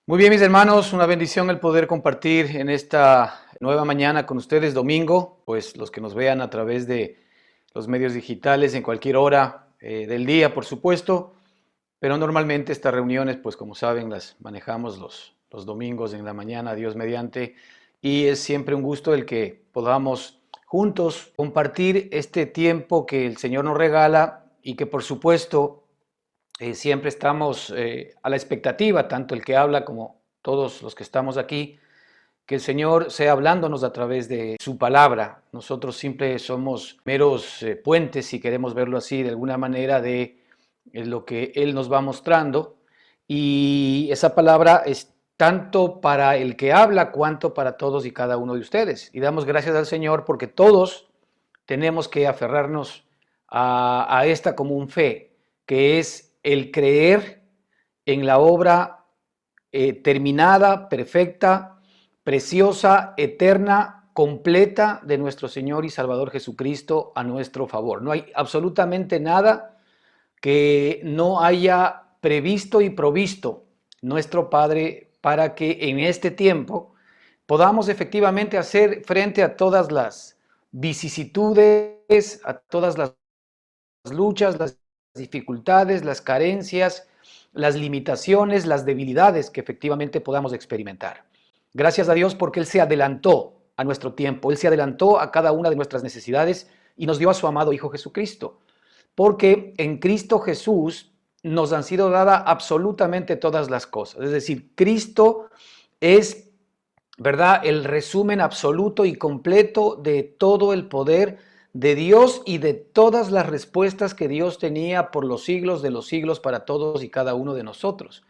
Muy bien, mis hermanos, una bendición el poder compartir en esta nueva mañana con ustedes, domingo, pues los que nos vean a través de los medios digitales en cualquier hora del día, por supuesto, pero normalmente estas reuniones, pues como saben, las manejamos los domingos en la mañana, Dios mediante, y es siempre un gusto el que podamos juntos compartir este tiempo que el Señor nos regala y que por supuesto siempre estamos a la expectativa, tanto el que habla como todos los que estamos aquí, que el Señor sea hablándonos a través de su palabra. Nosotros siempre somos meros puentes, si queremos verlo así, de alguna manera, de lo que Él nos va mostrando. Y esa palabra es tanto para el que habla, cuanto para todos y cada uno de ustedes. Y damos gracias al Señor porque todos tenemos que aferrarnos a esta común fe, que es el creer en la obra terminada, perfecta, preciosa, eterna, completa de nuestro Señor y Salvador Jesucristo a nuestro favor. No hay absolutamente nada que no haya previsto y provisto nuestro Padre para que en este tiempo podamos efectivamente hacer frente a todas las vicisitudes, a todas las luchas, las dificultades, las carencias, las limitaciones, las debilidades que efectivamente podamos experimentar. Gracias a Dios porque Él se adelantó a nuestro tiempo, Él se adelantó a cada una de nuestras necesidades y nos dio a su amado Hijo Jesucristo. Porque en Cristo Jesús nos han sido dadas absolutamente todas las cosas. Es decir, Cristo es, ¿verdad?, el resumen absoluto y completo de todo el poder de Dios y de todas las respuestas que Dios tenía por los siglos de los siglos para todos y cada uno de nosotros.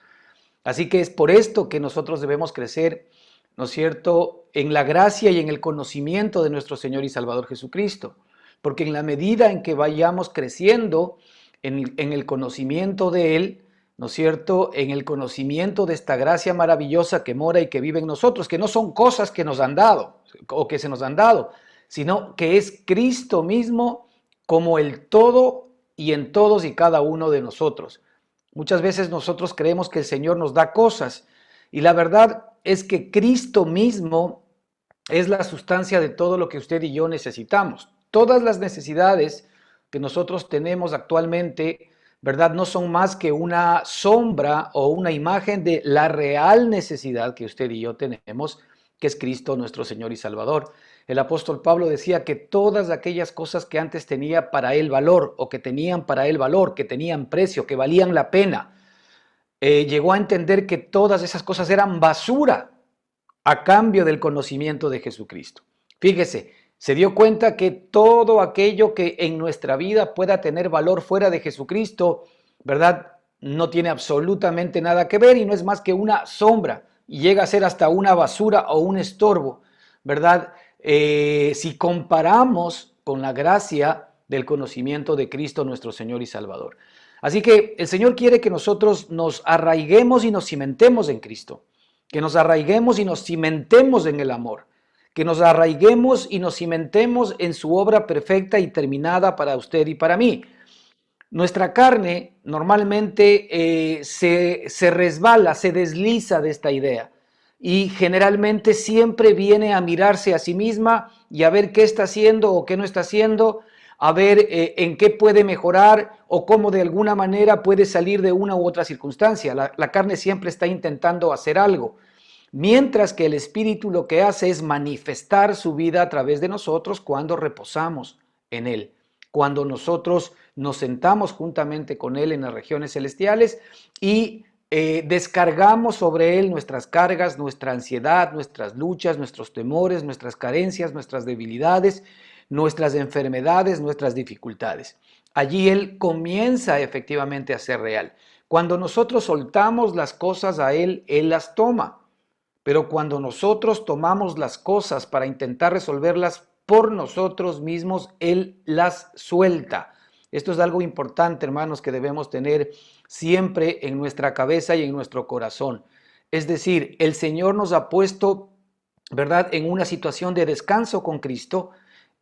Así que es por esto que nosotros debemos crecer, ¿no es cierto?, en la gracia y en el conocimiento de nuestro Señor y Salvador Jesucristo. Porque en la medida en que vayamos creciendo en el conocimiento de Él, ¿no es cierto?, en el conocimiento de esta gracia maravillosa que mora y que vive en nosotros, que no son cosas que nos han dado o que se nos han dado, sino que es Cristo mismo como el todo y en todos y cada uno de nosotros. Muchas veces nosotros creemos que el Señor nos da cosas y la verdad es que Cristo mismo es la sustancia de todo lo que usted y yo necesitamos. Todas las necesidades que nosotros tenemos actualmente, ¿verdad?, no son más que una sombra o una imagen de la real necesidad que usted y yo tenemos, que es Cristo nuestro Señor y Salvador. El apóstol Pablo decía que todas aquellas cosas que antes tenía para él valor, o que tenían para él valor, que tenían precio, que valían la pena, llegó a entender que todas esas cosas eran basura a cambio del conocimiento de Jesucristo. Fíjese, se dio cuenta que todo aquello que en nuestra vida pueda tener valor fuera de Jesucristo, ¿verdad?, no tiene absolutamente nada que ver y no es más que una sombra y llega a ser hasta una basura o un estorbo, ¿verdad? Si comparamos con la gracia del conocimiento de Cristo nuestro Señor y Salvador. Así que el Señor quiere que nosotros nos arraiguemos y nos cimentemos en Cristo, que nos arraiguemos y nos cimentemos en el amor, que nos arraiguemos y nos cimentemos en su obra perfecta y terminada para usted y para mí. Nuestra carne normalmente se resbala, se desliza de esta idea y generalmente siempre viene a mirarse a sí misma y a ver qué está haciendo o qué no está haciendo, a ver en qué puede mejorar o cómo de alguna manera puede salir de una u otra circunstancia. La carne siempre está intentando hacer algo, mientras que el Espíritu lo que hace es manifestar su vida a través de nosotros cuando reposamos en Él, cuando nosotros nos sentamos juntamente con Él en las regiones celestiales y descargamos sobre Él nuestras cargas, nuestra ansiedad, nuestras luchas, nuestros temores, nuestras carencias, nuestras debilidades, nuestras enfermedades, nuestras dificultades. Allí Él comienza efectivamente a ser real. Cuando nosotros soltamos las cosas a Él, Él las toma. Pero cuando nosotros tomamos las cosas para intentar resolverlas por nosotros mismos, Él las suelta. Esto es algo importante, hermanos, que debemos tener siempre en nuestra cabeza y en nuestro corazón. Es decir, el Señor nos ha puesto, ¿verdad?, en una situación de descanso con Cristo,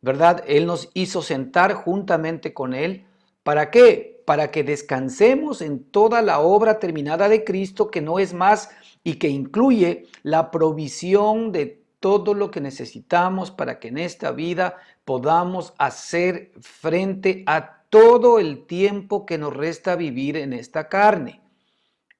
¿verdad? Él nos hizo sentar juntamente con Él. ¿Para qué? Para que descansemos en toda la obra terminada de Cristo, que no es más y que incluye la provisión de todo lo que necesitamos para que en esta vida podamos hacer frente a todo el tiempo que nos resta vivir en esta carne.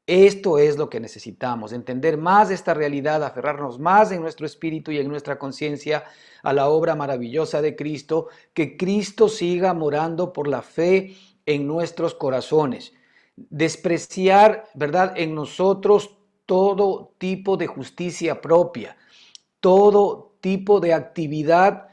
Esto es lo que necesitamos, entender más esta realidad, aferrarnos más en nuestro espíritu y en nuestra conciencia a la obra maravillosa de Cristo, que Cristo siga morando por la fe en nuestros corazones. Despreciar, ¿verdad?, en nosotros todo tipo de justicia propia, todo tipo de actividad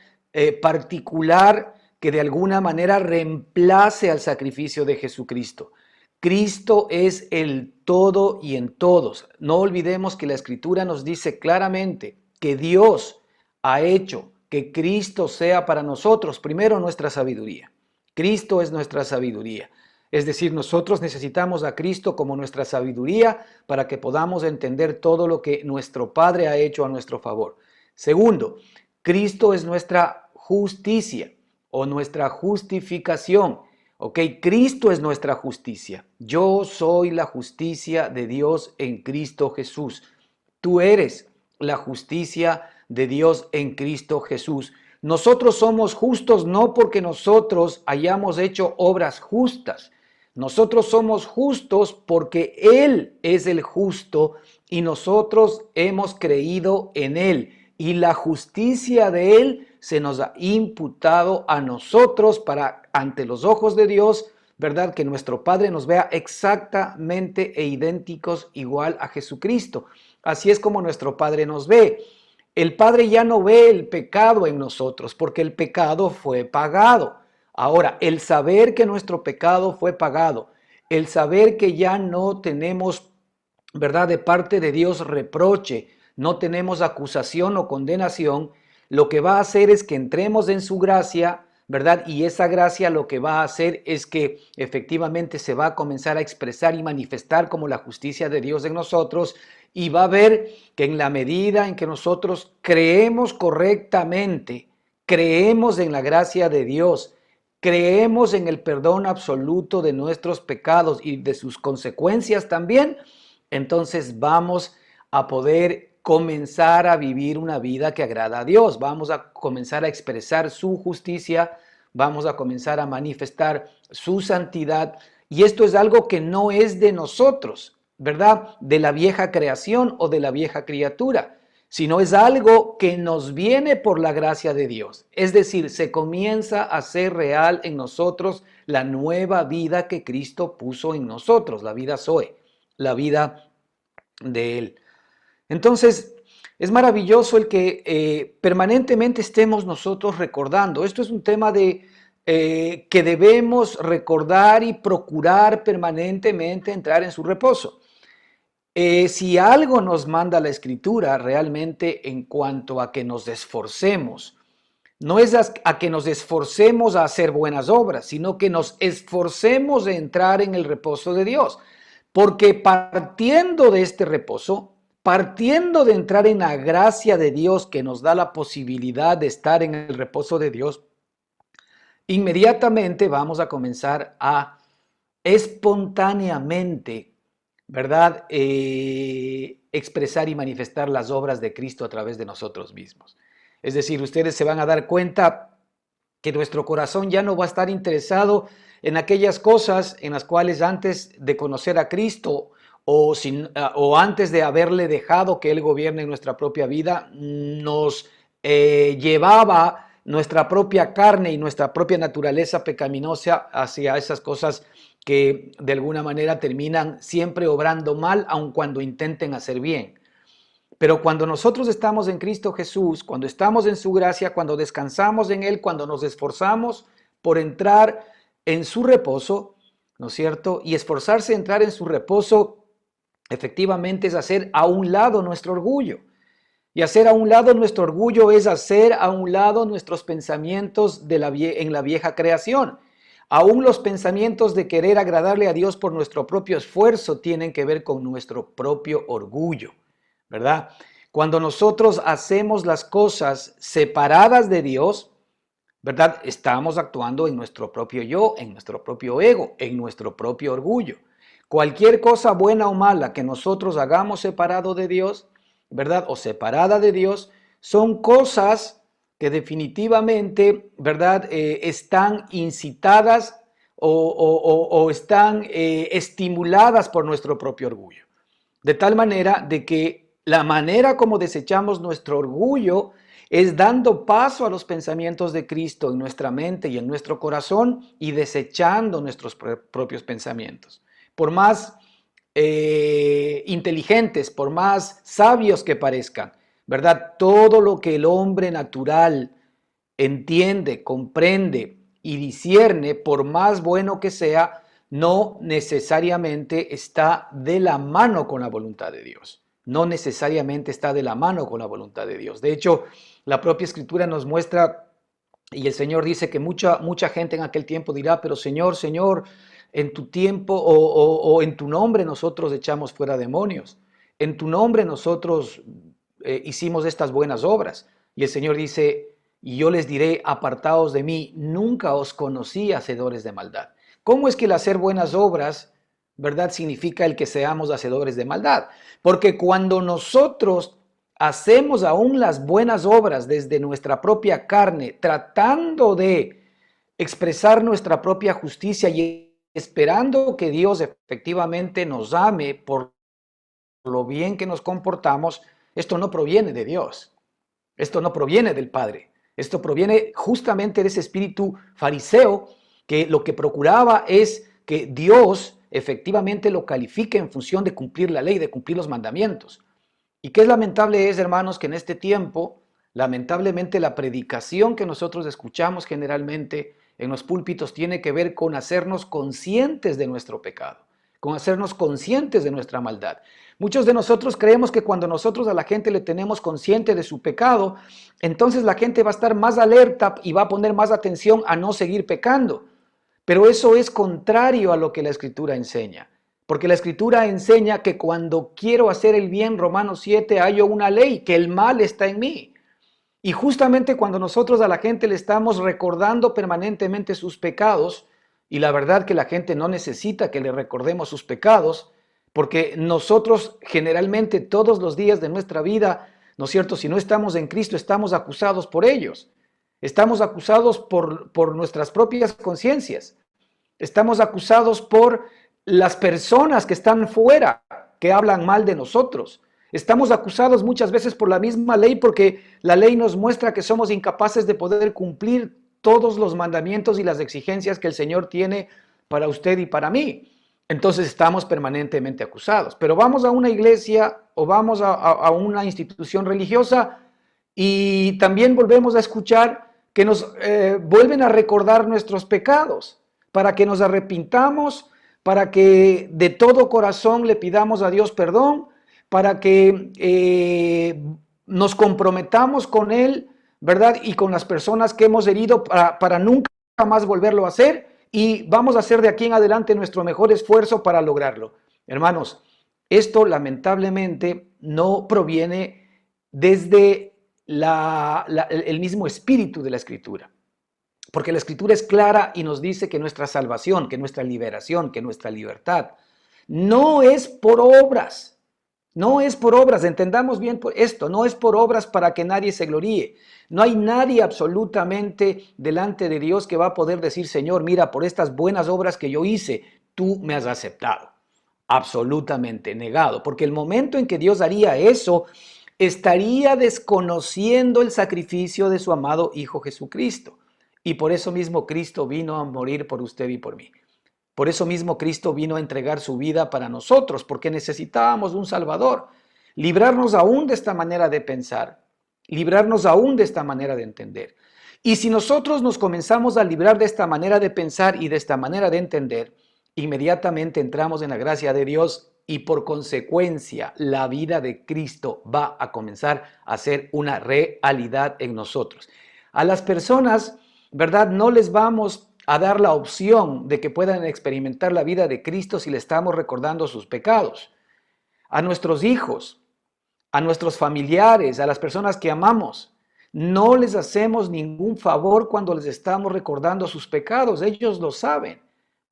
particular que de alguna manera reemplace al sacrificio de Jesucristo. Cristo es el todo y en todos. No olvidemos que la Escritura nos dice claramente que Dios ha hecho que Cristo sea para nosotros primero nuestra sabiduría. Cristo es nuestra sabiduría. Es decir, nosotros necesitamos a Cristo como nuestra sabiduría para que podamos entender todo lo que nuestro Padre ha hecho a nuestro favor. Segundo, Cristo es nuestra justicia o nuestra justificación. Ok, Cristo es nuestra justicia. Yo soy la justicia de Dios en Cristo Jesús. Tú eres la justicia de Dios en Cristo Jesús. Nosotros somos justos no porque nosotros hayamos hecho obras justas. Nosotros somos justos porque Él es el justo y nosotros hemos creído en Él. Y la justicia de Él se nos ha imputado a nosotros para, ante los ojos de Dios, ¿verdad? Que nuestro Padre nos vea exactamente e idénticos igual a Jesucristo. Así es como nuestro Padre nos ve. El Padre ya no ve el pecado en nosotros porque el pecado fue pagado. Ahora, el saber que nuestro pecado fue pagado, el saber que ya no tenemos, ¿verdad?, de parte de Dios reproche, no tenemos acusación o condenación, lo que va a hacer es que entremos en su gracia, ¿verdad? Y esa gracia lo que va a hacer es que efectivamente se va a comenzar a expresar y manifestar como la justicia de Dios en nosotros, y va a ver que en la medida en que nosotros creemos correctamente, creemos en la gracia de Dios, creemos en el perdón absoluto de nuestros pecados y de sus consecuencias también, entonces vamos a poder comenzar a vivir una vida que agrada a Dios. Vamos a comenzar a expresar su justicia, vamos a comenzar a manifestar su santidad. Y esto es algo que no es de nosotros, ¿verdad? De la vieja creación o de la vieja criatura, sino es algo que nos viene por la gracia de Dios. Es decir, se comienza a ser real en nosotros la nueva vida que Cristo puso en nosotros, la vida Zoe, la vida de Él. Entonces, es maravilloso el que permanentemente estemos nosotros recordando. Esto es un tema de que debemos recordar y procurar permanentemente entrar en su reposo. Si algo nos manda la Escritura realmente en cuanto a que nos esforcemos, no es a que nos esforcemos a hacer buenas obras, sino que nos esforcemos de entrar en el reposo de Dios. Porque partiendo de este reposo, partiendo de entrar en la gracia de Dios que nos da la posibilidad de estar en el reposo de Dios, inmediatamente vamos a comenzar a espontáneamente, ¿verdad?, expresar y manifestar las obras de Cristo a través de nosotros mismos. Es decir, ustedes se van a dar cuenta que nuestro corazón ya no va a estar interesado en aquellas cosas en las cuales antes de conocer a Cristo o antes de haberle dejado que Él gobierne en nuestra propia vida, nos llevaba nuestra propia carne y nuestra propia naturaleza pecaminosa hacia esas cosas que de alguna manera terminan siempre obrando mal, aun cuando intenten hacer bien. Pero cuando nosotros estamos en Cristo Jesús, cuando estamos en su gracia, cuando descansamos en Él, cuando nos esforzamos por entrar en su reposo, ¿no es cierto? Y esforzarse a entrar en su reposo efectivamente es hacer a un lado nuestro orgullo. Y hacer a un lado nuestro orgullo es hacer a un lado nuestros pensamientos en la vieja creación. Aún los pensamientos de querer agradarle a Dios por nuestro propio esfuerzo tienen que ver con nuestro propio orgullo, ¿verdad? Cuando nosotros hacemos las cosas separadas de Dios, ¿verdad?, estamos actuando en nuestro propio yo, en nuestro propio ego, en nuestro propio orgullo. Cualquier cosa buena o mala que nosotros hagamos separado de Dios, ¿verdad? O separada de Dios, son cosas que definitivamente, ¿verdad? Están incitadas o están estimuladas por nuestro propio orgullo. De tal manera de que la manera como desechamos nuestro orgullo es dando paso a los pensamientos de Cristo en nuestra mente y en nuestro corazón y desechando nuestros propios pensamientos. Por más inteligentes, por más sabios que parezcan, ¿verdad? Todo lo que el hombre natural entiende, comprende y discierne, por más bueno que sea, no necesariamente está de la mano con la voluntad de Dios. No necesariamente está de la mano con la voluntad de Dios. De hecho, la propia Escritura nos muestra, y el Señor dice que mucha gente en aquel tiempo dirá, pero Señor, Señor, en tu tiempo o en tu nombre nosotros echamos fuera demonios. En tu nombre nosotros hicimos estas buenas obras. Y el Señor dice, y yo les diré, apartaos de mí, nunca os conocí, hacedores de maldad. ¿Cómo es que el hacer buenas obras, verdad, significa el que seamos hacedores de maldad? Porque cuando nosotros hacemos aún las buenas obras desde nuestra propia carne, tratando de expresar nuestra propia justicia y esperando que Dios efectivamente nos ame por lo bien que nos comportamos, esto no proviene de Dios, esto no proviene del Padre, esto proviene justamente de ese espíritu fariseo que lo que procuraba es que Dios efectivamente lo califique en función de cumplir la ley, de cumplir los mandamientos. Y qué lamentable es, hermanos, que en este tiempo, lamentablemente, la predicación que nosotros escuchamos generalmente en los púlpitos tiene que ver con hacernos conscientes de nuestro pecado, con hacernos conscientes de nuestra maldad. Muchos de nosotros creemos que cuando nosotros a la gente le tenemos consciente de su pecado, entonces la gente va a estar más alerta y va a poner más atención a no seguir pecando. Pero eso es contrario a lo que la Escritura enseña. Porque la Escritura enseña que cuando quiero hacer el bien, Romanos 7, hallo una ley, que el mal está en mí. Y justamente cuando nosotros a la gente le estamos recordando permanentemente sus pecados, y la verdad que la gente no necesita que le recordemos sus pecados, porque nosotros generalmente todos los días de nuestra vida, ¿no es cierto? Si no estamos en Cristo, estamos acusados por ellos. Estamos acusados por nuestras propias conciencias. Estamos acusados por las personas que están fuera, que hablan mal de nosotros. Estamos acusados muchas veces por la misma ley porque la ley nos muestra que somos incapaces de poder cumplir todos los mandamientos y las exigencias que el Señor tiene para usted y para mí. Entonces estamos permanentemente acusados. Pero vamos a una iglesia o vamos a una institución religiosa y también volvemos a escuchar que nos vuelven a recordar nuestros pecados para que nos arrepintamos, para que de todo corazón le pidamos a Dios perdón, para que nos comprometamos con Él, ¿verdad? Y con las personas que hemos herido para nunca más volverlo a hacer y vamos a hacer de aquí en adelante nuestro mejor esfuerzo para lograrlo. Hermanos, esto lamentablemente no proviene desde el mismo espíritu de la Escritura. Porque la Escritura es clara y nos dice que nuestra salvación, que nuestra liberación, que nuestra libertad no es por obras. No es por obras, entendamos bien esto, no es por obras para que nadie se gloríe. No hay nadie absolutamente delante de Dios que va a poder decir, Señor, mira, por estas buenas obras que yo hice, tú me has aceptado. Absolutamente negado, porque el momento en que Dios haría eso, estaría desconociendo el sacrificio de su amado Hijo Jesucristo. Y por eso mismo Cristo vino a morir por usted y por mí. Por eso mismo Cristo vino a entregar su vida para nosotros, porque necesitábamos un Salvador. Librarnos aún de esta manera de pensar, librarnos aún de esta manera de entender. Y si nosotros nos comenzamos a librar de esta manera de pensar y de esta manera de entender, inmediatamente entramos en la gracia de Dios y por consecuencia la vida de Cristo va a comenzar a ser una realidad en nosotros. A las personas, ¿verdad? No les vamos a dar la opción de que puedan experimentar la vida de Cristo si le estamos recordando sus pecados. A nuestros hijos, a nuestros familiares, a las personas que amamos, no les hacemos ningún favor cuando les estamos recordando sus pecados. Ellos lo saben.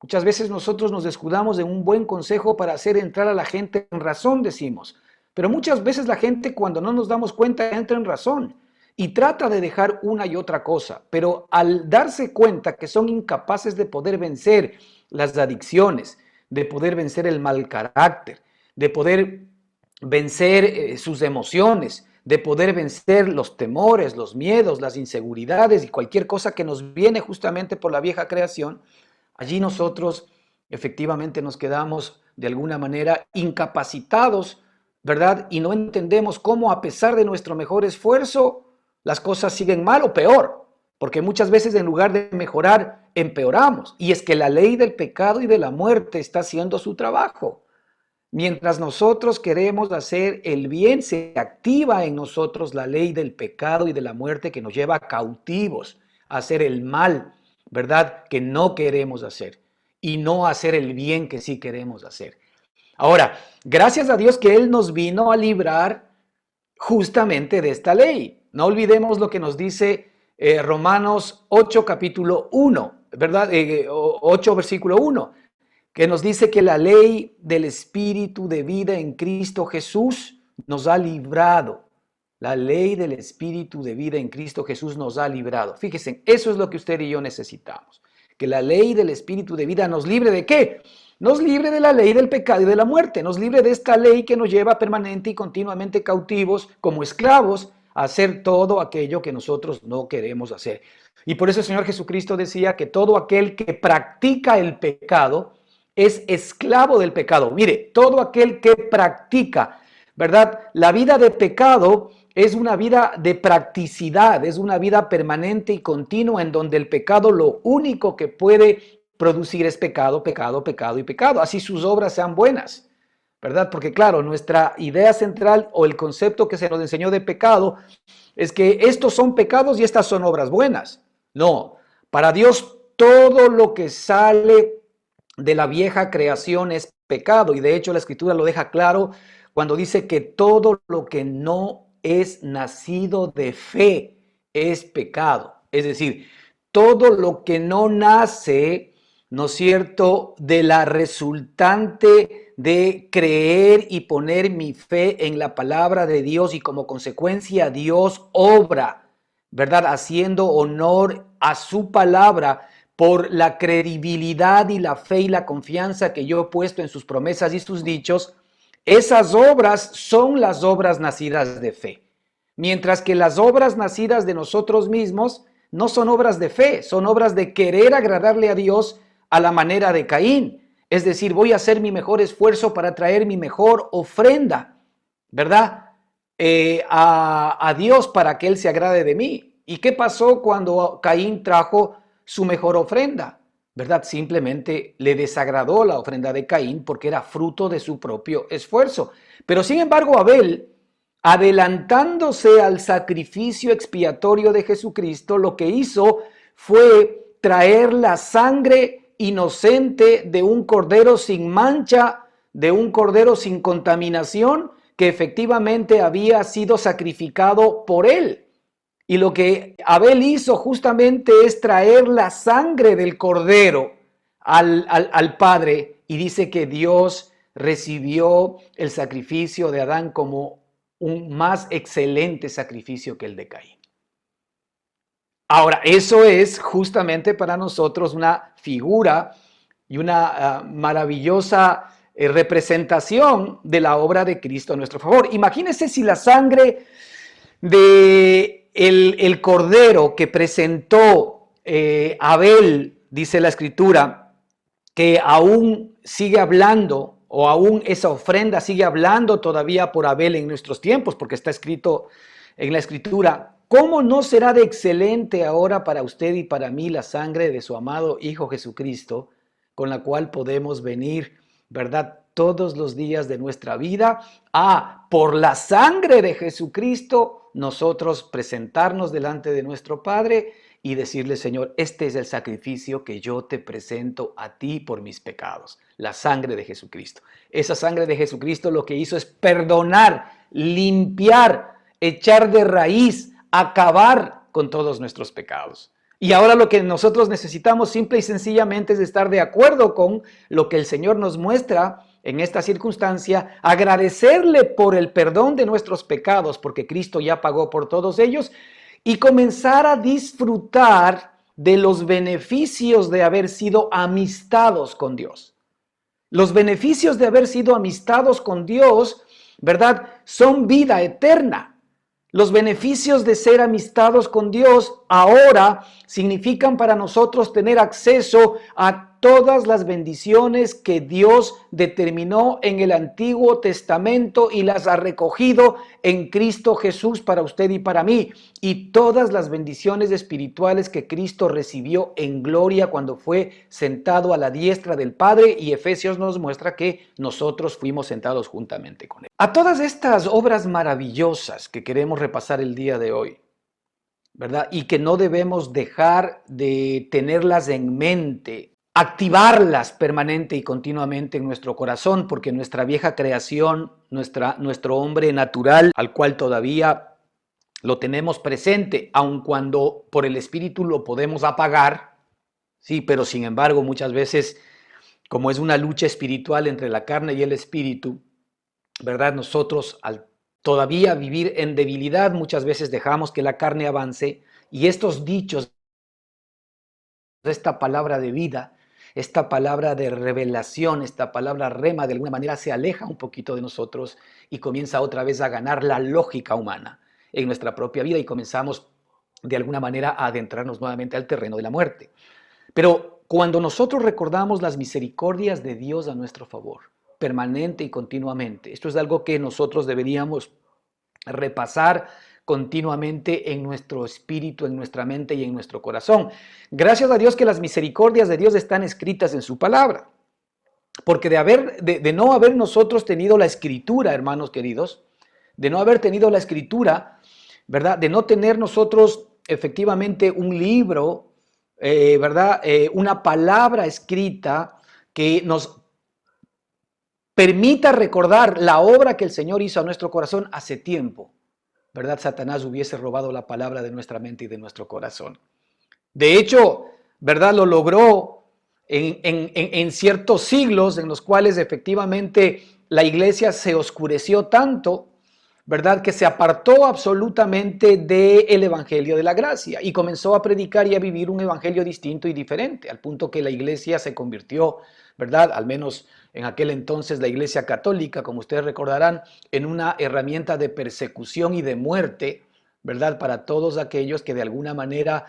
Muchas veces nosotros nos descuidamos de un buen consejo para hacer entrar a la gente en razón, decimos. Pero muchas veces la gente, cuando no nos damos cuenta, entra en razón y trata de dejar una y otra cosa. Pero al darse cuenta que son incapaces de poder vencer las adicciones, de poder vencer el mal carácter, de poder vencer sus emociones, de poder vencer los temores, los miedos, las inseguridades y cualquier cosa que nos viene justamente por la vieja creación, allí nosotros efectivamente nos quedamos de alguna manera incapacitados, ¿verdad? Y no entendemos cómo a pesar de nuestro mejor esfuerzo, las cosas siguen mal o peor, porque muchas veces en lugar de mejorar, empeoramos. Y es que la ley del pecado y de la muerte está haciendo su trabajo. Mientras nosotros queremos hacer el bien, se activa en nosotros la ley del pecado y de la muerte que nos lleva cautivos a hacer el mal, ¿verdad? Que no queremos hacer y no hacer el bien que sí queremos hacer. Ahora, gracias a Dios que Él nos vino a librar justamente de esta ley. No olvidemos lo que nos dice Romanos 8, capítulo 1, ¿verdad? 8, versículo 1, que nos dice que la ley del Espíritu de vida en Cristo Jesús nos ha librado. La ley del Espíritu de vida en Cristo Jesús nos ha librado. Fíjense, eso es lo que usted y yo necesitamos. Que la ley del Espíritu de vida nos libre ¿de qué? Nos libre de la ley del pecado y de la muerte. Nos libre de esta ley que nos lleva permanente y continuamente cautivos como esclavos a hacer todo aquello que nosotros no queremos hacer. Y por eso el Señor Jesucristo decía que todo aquel que practica el pecado es esclavo del pecado. Mire, todo aquel que practica, ¿verdad? La vida de pecado es una vida de practicidad, es una vida permanente y continua en donde el pecado lo único que puede producir es pecado, pecado, pecado y pecado. Así sus obras sean buenas, ¿verdad? Porque claro, nuestra idea central o el concepto que se nos enseñó de pecado es que estos son pecados y estas son obras buenas. No, para Dios todo lo que sale de la vieja creación es pecado y de hecho la escritura lo deja claro cuando dice que todo lo que no es nacido de fe es pecado. Es decir, todo lo que no nace, ¿no es cierto?, de la resultante de creer y poner mi fe en la palabra de Dios y como consecuencia Dios obra, ¿verdad?, haciendo honor a su palabra por la credibilidad y la fe y la confianza que yo he puesto en sus promesas y sus dichos. Esas obras son las obras nacidas de fe. Mientras que las obras nacidas de nosotros mismos no son obras de fe, son obras de querer agradarle a Dios a la manera de Caín. Es decir, voy a hacer mi mejor esfuerzo para traer mi mejor ofrenda, ¿verdad? A Dios para que Él se agrade de mí. ¿Y qué pasó cuando Caín trajo su mejor ofrenda? ¿Verdad? Simplemente le desagradó la ofrenda de Caín porque era fruto de su propio esfuerzo. Pero sin embargo, Abel, adelantándose al sacrificio expiatorio de Jesucristo, lo que hizo fue traer la sangre inocente de un cordero sin mancha, de un cordero sin contaminación, que efectivamente había sido sacrificado por él. Y lo que Abel hizo justamente es traer la sangre del cordero al Padre, y dice que Dios recibió el sacrificio de Adán como un más excelente sacrificio que el de Caín. Ahora, eso es justamente para nosotros una figura y una maravillosa representación de la obra de Cristo a nuestro favor. Imagínense si la sangre de el cordero que presentó Abel, dice la escritura, que aún sigue hablando, o aún esa ofrenda sigue hablando todavía por Abel en nuestros tiempos, porque está escrito en la escritura. ¿Cómo no será de excelente ahora para usted y para mí la sangre de su amado Hijo Jesucristo, con la cual podemos venir, ¿verdad?, todos los días de nuestra vida por la sangre de Jesucristo, nosotros presentarnos delante de nuestro Padre y decirle: Señor, este es el sacrificio que yo te presento a ti por mis pecados, la sangre de Jesucristo. Esa sangre de Jesucristo lo que hizo es perdonar, limpiar, echar de raíz, acabar con todos nuestros pecados. Y ahora lo que nosotros necesitamos simple y sencillamente es estar de acuerdo con lo que el Señor nos muestra en esta circunstancia, agradecerle por el perdón de nuestros pecados, porque Cristo ya pagó por todos ellos, y comenzar a disfrutar de los beneficios de haber sido amistados con Dios. Los beneficios de haber sido amistados con Dios, ¿verdad? Son vida eterna. Los beneficios de ser amistados con Dios ahora significan para nosotros tener acceso a todas las bendiciones que Dios determinó en el Antiguo Testamento y las ha recogido en Cristo Jesús para usted y para mí. Y todas las bendiciones espirituales que Cristo recibió en gloria cuando fue sentado a la diestra del Padre, y Efesios nos muestra que nosotros fuimos sentados juntamente con Él. A todas estas obras maravillosas que queremos repasar el día de hoy, ¿verdad? Y que no debemos dejar de tenerlas en mente, activarlas permanente y continuamente en nuestro corazón, porque nuestra vieja creación, nuestro hombre natural, al cual todavía lo tenemos presente, aun cuando por el Espíritu lo podemos apagar, sí, pero sin embargo muchas veces, como es una lucha espiritual entre la carne y el Espíritu, ¿verdad? Nosotros al todavía vivir en debilidad muchas veces dejamos que la carne avance, y estos dichos, esta palabra de vida, esta palabra de revelación, esta palabra rema, de alguna manera se aleja un poquito de nosotros y comienza otra vez a ganar la lógica humana en nuestra propia vida, y comenzamos de alguna manera a adentrarnos nuevamente al terreno de la muerte. Pero cuando nosotros recordamos las misericordias de Dios a nuestro favor, permanente y continuamente, esto es algo que nosotros deberíamos repasar continuamente en nuestro espíritu, en nuestra mente y en nuestro corazón. Gracias a Dios que las misericordias de Dios están escritas en su palabra, porque de no haber nosotros tenido la escritura, hermanos queridos, de no haber tenido la escritura, ¿verdad? De no tener nosotros efectivamente un libro, ¿verdad? Una palabra escrita que nos permita recordar la obra que el Señor hizo a nuestro corazón hace tiempo, ¿verdad? Satanás hubiese robado la palabra de nuestra mente y de nuestro corazón. De hecho, ¿verdad? Lo logró en ciertos siglos en los cuales efectivamente la iglesia se oscureció tanto, ¿verdad? Que se apartó absolutamente del evangelio de la gracia y comenzó a predicar y a vivir un evangelio distinto y diferente, al punto que la iglesia se convirtió, ¿verdad? Al menos en aquel entonces la iglesia católica, como ustedes recordarán, en una herramienta de persecución y de muerte, ¿verdad? Para todos aquellos que de alguna manera,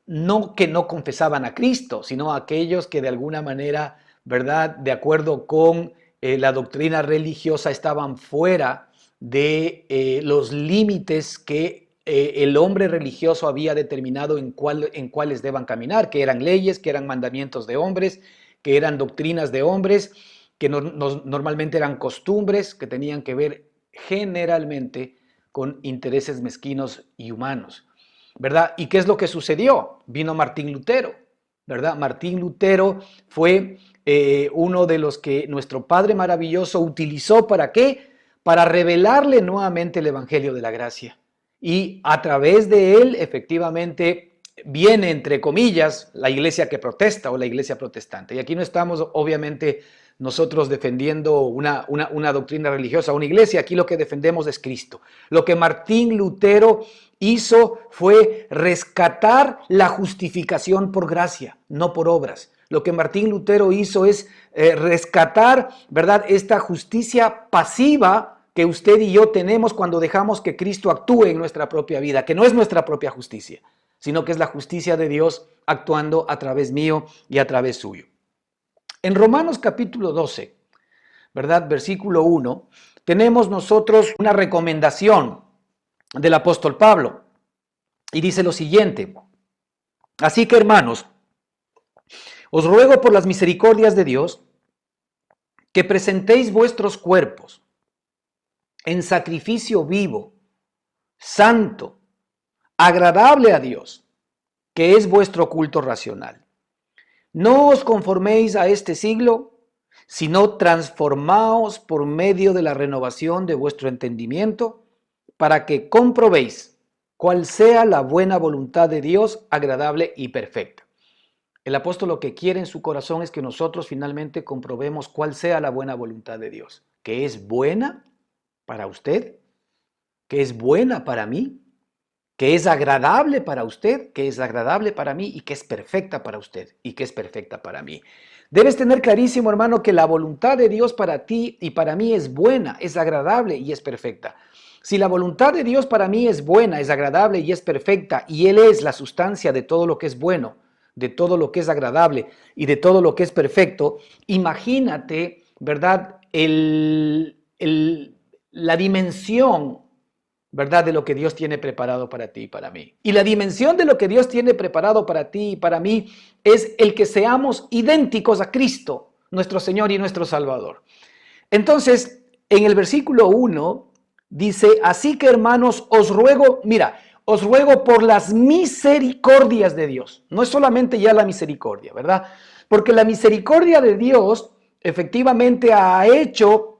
no que no confesaban a Cristo, sino aquellos que de alguna manera, ¿verdad? De acuerdo con la doctrina religiosa, estaban fuera de los límites que el hombre religioso había determinado en cuáles deban caminar, que eran leyes, que eran mandamientos de hombres, que eran doctrinas de hombres, que normalmente eran costumbres que tenían que ver generalmente con intereses mezquinos y humanos, ¿verdad? ¿Y qué es lo que sucedió? Vino Martín Lutero, ¿verdad? Martín Lutero fue uno de los que nuestro Padre maravilloso utilizó, ¿para qué? Para revelarle nuevamente el Evangelio de la Gracia. Y a través de él, efectivamente, viene, entre comillas, la iglesia que protesta o la iglesia protestante. Y aquí no estamos, obviamente, nosotros defendiendo una doctrina religiosa, una iglesia. Aquí lo que defendemos es Cristo. Lo que Martín Lutero hizo fue rescatar la justificación por gracia, no por obras. Lo que Martín Lutero hizo es rescatar, ¿verdad?, esta justicia pasiva que usted y yo tenemos cuando dejamos que Cristo actúe en nuestra propia vida, que no es nuestra propia justicia, sino que es la justicia de Dios actuando a través mío y a través suyo. En Romanos capítulo 12, ¿verdad? Versículo 1, tenemos nosotros una recomendación del apóstol Pablo y dice lo siguiente: así que, hermanos, os ruego por las misericordias de Dios que presentéis vuestros cuerpos en sacrificio vivo, santo, agradable a Dios, que es vuestro culto racional. No os conforméis a este siglo, sino transformaos por medio de la renovación de vuestro entendimiento, para que comprobéis cuál sea la buena voluntad de Dios, agradable y perfecta. El apóstol lo que quiere en su corazón es que nosotros finalmente comprobemos cuál sea la buena voluntad de Dios, que es buena para usted, que es buena para mí, que es agradable para usted, que es agradable para mí y que es perfecta para usted y que es perfecta para mí. Debes tener clarísimo, hermano, que la voluntad de Dios para ti y para mí es buena, es agradable y es perfecta. Si la voluntad de Dios para mí es buena, es agradable y es perfecta, y Él es la sustancia de todo lo que es bueno, de todo lo que es agradable y de todo lo que es perfecto, imagínate, ¿verdad? La dimensión, ¿verdad? De lo que Dios tiene preparado para ti y para mí. Y la dimensión de lo que Dios tiene preparado para ti y para mí es el que seamos idénticos a Cristo, nuestro Señor y nuestro Salvador. Entonces, en el versículo 1 dice, así que hermanos, os ruego, mira, os ruego por las misericordias de Dios. No es solamente ya la misericordia, ¿verdad? Porque la misericordia de Dios efectivamente ha hecho,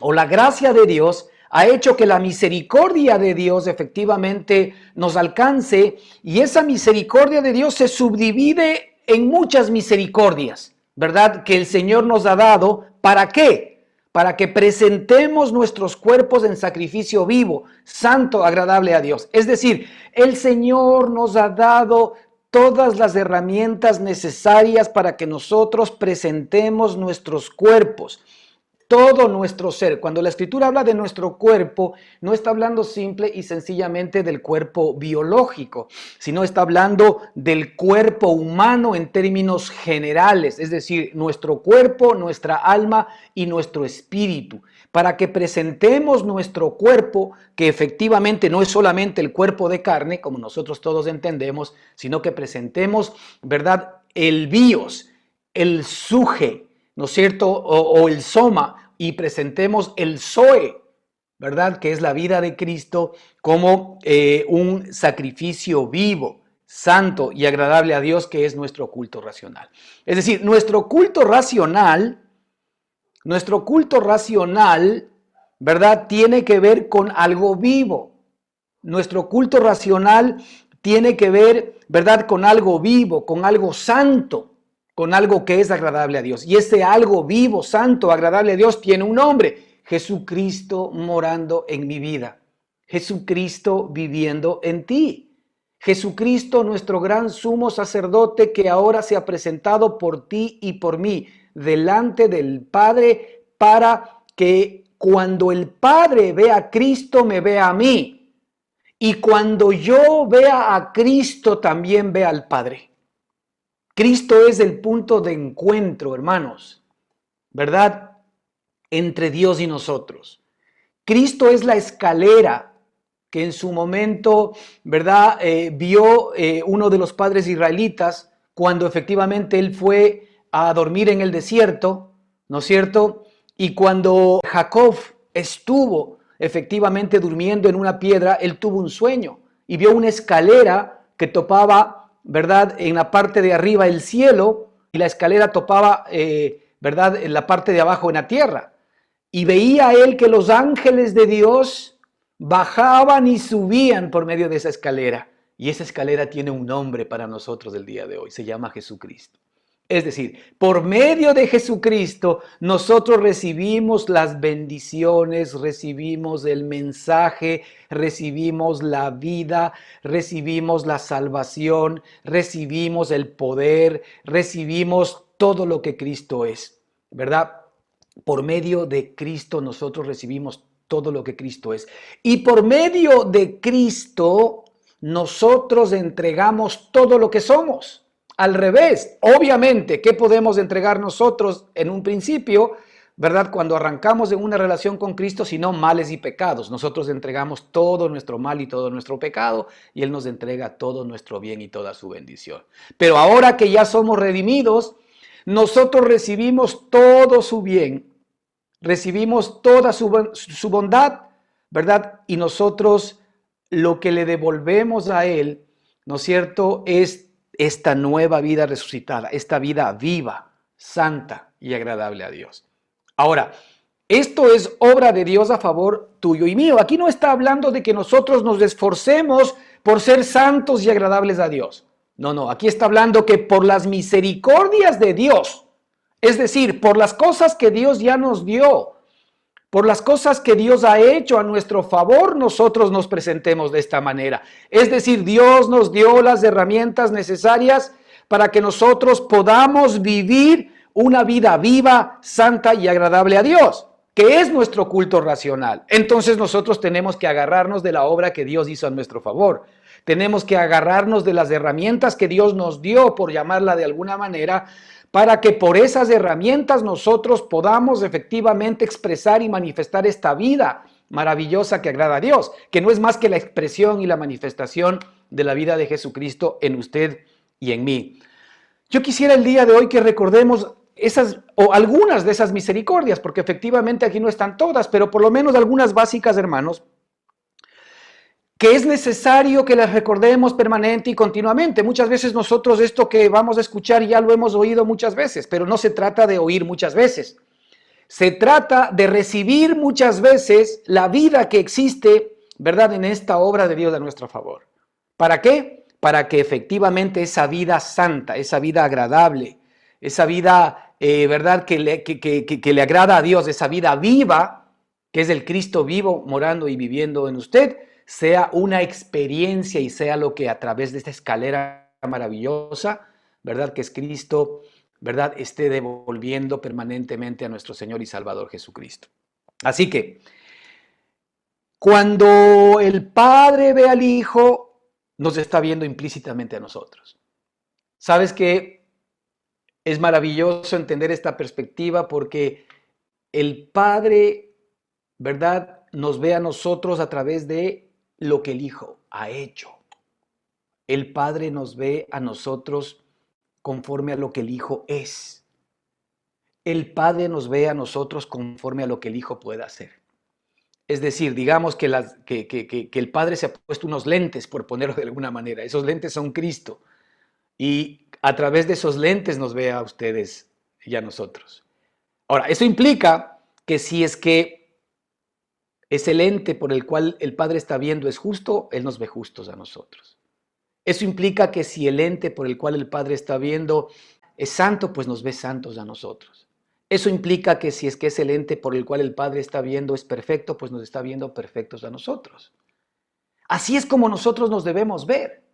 o la gracia de Dios ha hecho que la misericordia de Dios efectivamente nos alcance, y esa misericordia de Dios se subdivide en muchas misericordias, ¿verdad? Que el Señor nos ha dado. ¿Para qué? Para que presentemos nuestros cuerpos en sacrificio vivo, santo, agradable a Dios. Es decir, el Señor nos ha dado todas las herramientas necesarias para que nosotros presentemos nuestros cuerpos, todo nuestro ser. Cuando la Escritura habla de nuestro cuerpo, no está hablando simple y sencillamente del cuerpo biológico, sino está hablando del cuerpo humano en términos generales, es decir, nuestro cuerpo, nuestra alma y nuestro espíritu, para que presentemos nuestro cuerpo, que efectivamente no es solamente el cuerpo de carne, como nosotros todos entendemos, sino que presentemos, ¿verdad?, el bios, el suje, ¿no es cierto? O el soma, y presentemos el zoe, ¿verdad? Que es la vida de Cristo como un sacrificio vivo, santo y agradable a Dios, que es nuestro culto racional. Es decir, nuestro culto racional, ¿verdad? Tiene que ver con algo vivo. Nuestro culto racional tiene que ver, ¿verdad?, con algo vivo, con algo santo, con algo que es agradable a Dios. Y ese algo vivo, santo, agradable a Dios tiene un nombre: Jesucristo morando en mi vida. Jesucristo viviendo en ti. Jesucristo, nuestro gran sumo sacerdote, que ahora se ha presentado por ti y por mí delante del Padre, para que cuando el Padre vea a Cristo, me vea a mí. Y cuando yo vea a Cristo, también vea al Padre. Cristo es el punto de encuentro, hermanos, ¿verdad?, entre Dios y nosotros. Cristo es la escalera que en su momento, ¿verdad?, vio uno de los padres israelitas cuando efectivamente él fue a dormir en el desierto, ¿no es cierto? Y cuando Jacob estuvo efectivamente durmiendo en una piedra, él tuvo un sueño y vio una escalera que topaba, ¿verdad?, en la parte de arriba el cielo, y la escalera topaba, ¿verdad?, en la parte de abajo en la tierra. Y veía él que los ángeles de Dios bajaban y subían por medio de esa escalera. Y esa escalera tiene un nombre para nosotros el día de hoy: se llama Jesucristo. Es decir, por medio de Jesucristo nosotros recibimos las bendiciones, recibimos el mensaje, recibimos la vida, recibimos la salvación, recibimos el poder, recibimos todo lo que Cristo es, ¿verdad? Por medio de Cristo nosotros recibimos todo lo que Cristo es. Y por medio de Cristo nosotros entregamos todo lo que somos. Al revés, obviamente, ¿qué podemos entregar nosotros en un principio, verdad? Cuando arrancamos en una relación con Cristo, sino males y pecados. Nosotros entregamos todo nuestro mal y todo nuestro pecado, y Él nos entrega todo nuestro bien y toda su bendición. Pero ahora que ya somos redimidos, nosotros recibimos todo su bien, recibimos toda su bondad, ¿verdad? Y nosotros lo que le devolvemos a Él, ¿no es cierto?, es esta nueva vida resucitada, esta vida viva, santa y agradable a Dios. Ahora, esto es obra de Dios a favor tuyo y mío. Aquí no está hablando de que nosotros nos esforcemos por ser santos y agradables a Dios. No, aquí está hablando que por las misericordias de Dios, es decir, por las cosas que Dios ya nos dio, por las cosas que Dios ha hecho a nuestro favor, nosotros nos presentemos de esta manera. Es decir, Dios nos dio las herramientas necesarias para que nosotros podamos vivir una vida viva, santa y agradable a Dios, que es nuestro culto racional. Entonces nosotros tenemos que agarrarnos de la obra que Dios hizo a nuestro favor. Tenemos que agarrarnos de las herramientas que Dios nos dio, por llamarla de alguna manera, para que por esas herramientas nosotros podamos efectivamente expresar y manifestar esta vida maravillosa que agrada a Dios, que no es más que la expresión y la manifestación de la vida de Jesucristo en usted y en mí. Yo quisiera el día de hoy que recordemos esas o algunas de esas misericordias, porque efectivamente aquí no están todas, pero por lo menos algunas básicas, hermanos, que es necesario que las recordemos permanente y continuamente. Muchas veces nosotros esto que vamos a escuchar ya lo hemos oído muchas veces, pero no se trata de oír muchas veces. Se trata de recibir muchas veces la vida que existe, ¿verdad?, en esta obra de Dios a nuestro favor. ¿Para qué? Para que efectivamente esa vida santa, esa vida agradable, esa vida, ¿verdad?, que le agrada a Dios, esa vida viva, que es el Cristo vivo morando y viviendo en usted, sea una experiencia y sea lo que a través de esta escalera maravillosa, ¿verdad?, que es Cristo, ¿verdad?, esté devolviendo permanentemente a nuestro Señor y Salvador Jesucristo. Así que, cuando el Padre ve al Hijo, nos está viendo implícitamente a nosotros. ¿Sabes qué? Es maravilloso entender esta perspectiva porque el Padre, ¿verdad?, nos ve a nosotros a través de lo que el Hijo ha hecho. El Padre nos ve a nosotros conforme a lo que el Hijo es. El Padre nos ve a nosotros conforme a lo que el Hijo puede hacer. Es decir, digamos que el Padre se ha puesto unos lentes, por ponerlo de alguna manera. Esos lentes son Cristo. Y a través de esos lentes nos ve a ustedes y a nosotros. Ahora, eso implica que si es que ese lente por el cual el Padre está viendo es justo, Él nos ve justos a nosotros. Eso implica que si el lente por el cual el Padre está viendo es santo, pues nos ve santos a nosotros. Eso implica que si es que ese lente por el cual el Padre está viendo es perfecto, pues nos está viendo perfectos a nosotros. Así es como nosotros nos debemos ver.